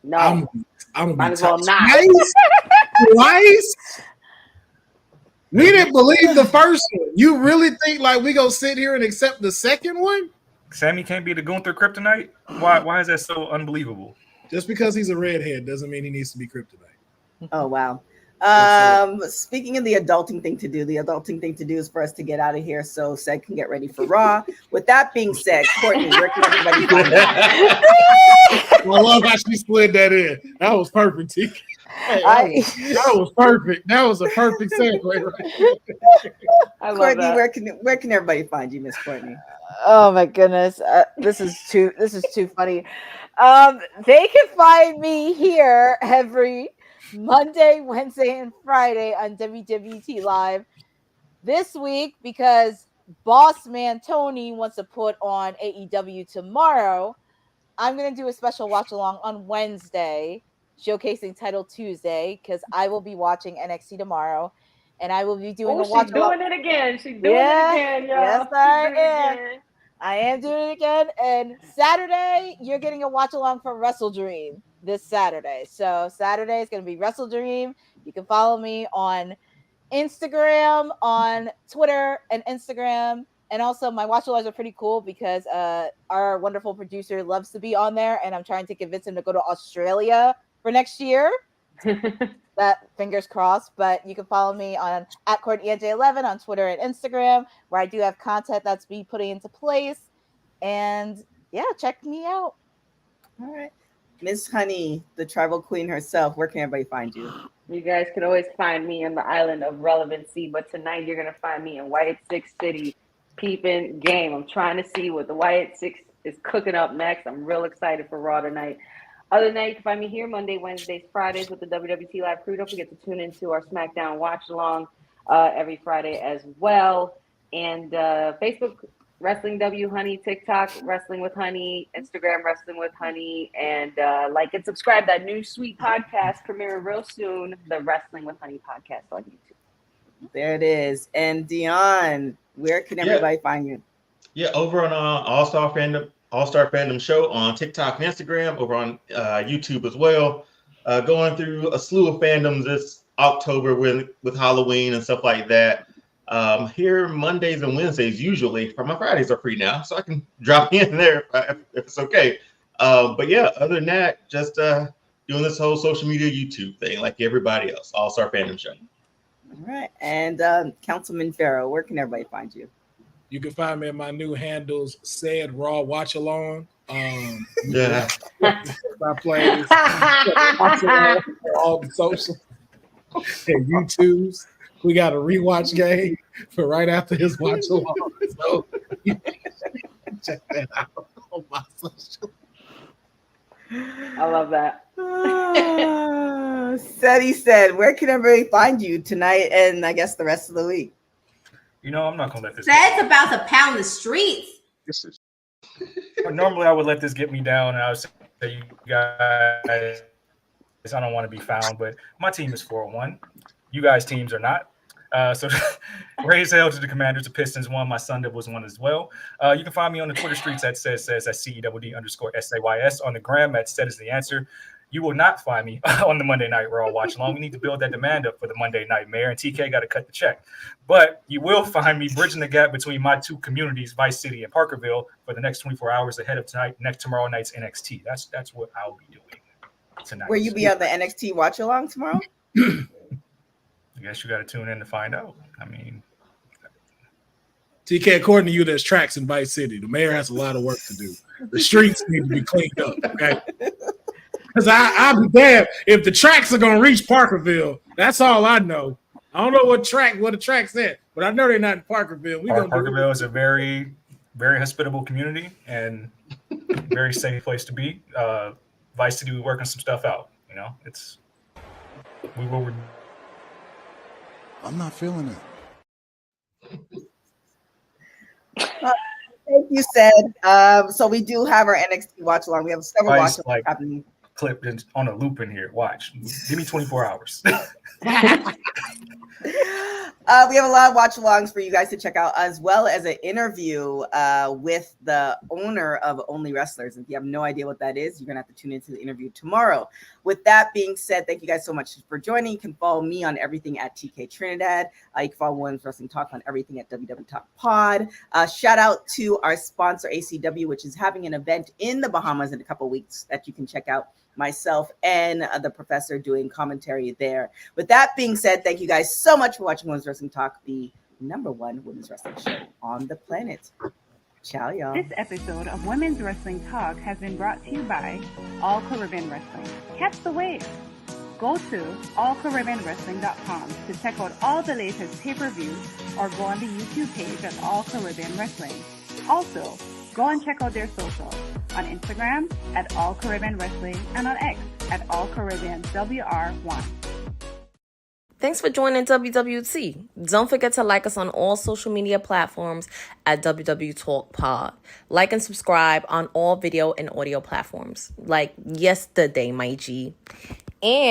[SPEAKER 12] No.
[SPEAKER 9] I'm
[SPEAKER 12] might as well not.
[SPEAKER 9] Twice? We didn't believe the first one. You really think like we gonna sit here and accept the second one?
[SPEAKER 13] Sammy can't be the Gunther Kryptonite? Why is that so unbelievable?
[SPEAKER 9] Just because he's a redhead doesn't mean he needs to be Kryptonite.
[SPEAKER 1] Oh wow. Speaking of the adulting thing to do, the adulting thing to do is for us to get out of here so Ced can get ready for Raw. With that being said, Courtney, where can everybody find you?
[SPEAKER 9] I love how she slid that in. That was perfect, T. That was perfect. That was a perfect segue right there.
[SPEAKER 1] Courtney, where can everybody find you, Miss Courtney?
[SPEAKER 6] Oh my goodness, this is too funny. They can find me here every Monday, Wednesday, and Friday on WWT Live. This week, because Boss Man Tony wants to put on AEW tomorrow, I'm going to do a special watch along on Wednesday, showcasing Title Tuesday, because I will be watching NXT tomorrow, and I will be doing a watch along.
[SPEAKER 12] She's doing it again. She's doing it again, y'all.
[SPEAKER 6] Yes, I am. I am doing it again. And Saturday, you're getting a watch along for Wrestle Dream this Saturday. So Saturday is going to be Wrestle Dream. You can follow me on Instagram, on Twitter and Instagram. And also my watch alongs are pretty cool because our wonderful producer loves to be on there. And I'm trying to convince him to go to Australia for next year. That fingers crossed. But you can follow me on @CourtneyNJ11 on Twitter and Instagram, where I do have content that's being put into place. And yeah, check me out.
[SPEAKER 1] All right. Miss Honey, the tribal queen herself, where can everybody find you?
[SPEAKER 12] You guys can always find me on the island of relevancy, but tonight you're going to find me in White Six City, peeping game. I'm trying to see what the White Six is cooking up next. I'm real excited for Raw tonight. Other than that, you can find me here Monday, Wednesdays, Fridays with the WWT Live crew. Don't forget to tune into our SmackDown watch along every Friday as well. And Facebook, Wrestling W Honey, TikTok, Wrestling with Honey, Instagram, Wrestling with Honey, and like and subscribe. That new sweet podcast premiering real soon, the Wrestling with Honey podcast on YouTube.
[SPEAKER 1] There it is. And Dion, where can everybody find you?
[SPEAKER 11] Yeah, over on All-Star Fandom Show on TikTok and Instagram, over on YouTube as well. Going through a slew of fandoms this October with Halloween and stuff like that. Here Mondays and Wednesdays usually, but my Fridays are free now, so I can drop in there if it's okay. But yeah, other than that, just doing this whole social media YouTube thing like everybody else. All-Star Fandom Show.
[SPEAKER 1] All right. And Councilman Pharaoh, where can everybody find you?
[SPEAKER 9] You can find me at my new handles, Said Raw Watch Along.
[SPEAKER 11] Yeah.
[SPEAKER 9] My plays. All the social and YouTubes. We got a rewatch game for right after his watch along. So check that out on my social.
[SPEAKER 12] I love that.
[SPEAKER 1] Cedi said, where can everybody find you tonight and I guess the rest of the week?
[SPEAKER 13] You know, I'm not gonna let this.
[SPEAKER 14] Ced's about to pound the streets.
[SPEAKER 13] Normally, I would let this get me down, and I would say, you guys, I don't want to be found, but my team is 4-1. You guys' teams are not. So raise hell to the Commanders. The Pistons won. My Sun Devils won as well. You can find me on the Twitter streets at says at CEWD_SAYS, on the gram at cedistheanswer. You will not find me on the Monday Night Raw watch along. We need to build that demand up for the Monday Nightmare, and TK got to cut the check. But you will find me bridging the gap between my two communities, Vice City and Parkerville, for the next 24 hours ahead of tomorrow night's NXT. That's what I'll be doing tonight.
[SPEAKER 1] Will you be on the NXT watch along tomorrow?
[SPEAKER 13] I guess you got to tune in to find out. I mean,
[SPEAKER 9] TK, according to you, there's tracks in Vice City. The mayor has a lot of work to do. The streets need to be cleaned up. Okay. Because I'll be damned if the tracks are gonna reach Parkerville. That's all I know. I don't know what the track's at, but I know they're not in Parkerville.
[SPEAKER 13] Parkerville is a very, very hospitable community and very safe place to be. Vice City, we're working some stuff out. You know,
[SPEAKER 10] I'm not feeling it.
[SPEAKER 1] Thank you, Ced. So we do have our NXT watch along. We have several watch alongs happening.
[SPEAKER 13] Clip on a loop in here. Watch. Give me 24 hours.
[SPEAKER 1] We have a lot of watch-alongs for you guys to check out, as well as an interview with the owner of Only Wrestlers. If you have no idea what that is, you're going to have to tune into the interview tomorrow. With that being said, thank you guys so much for joining. You can follow me on everything at tktrinidad. You can follow Women's Wrestling Talk on everything at WWTalkpod. Shout out to our sponsor, ACW, which is having an event in the Bahamas in a couple of weeks that you can check out. Myself and the professor doing commentary there. With that being said, thank you guys so much for watching Women's Wrestling Talk, the #1 women's wrestling show on the planet. Ciao, y'all.
[SPEAKER 17] This episode of Women's Wrestling Talk has been brought to you by All Caribbean Wrestling. Catch the wave. Go to allcaribbeanwrestling.com to check out all the latest pay-per-views or go on the YouTube page at All Caribbean Wrestling. Also, go and check out their socials on Instagram at All Caribbean Wrestling and on X at All Caribbean WR1.
[SPEAKER 4] Thanks for joining WWT. Don't forget to like us on all social media platforms at WWTalkpod. Like and subscribe on all video and audio platforms like yesterday, my G. And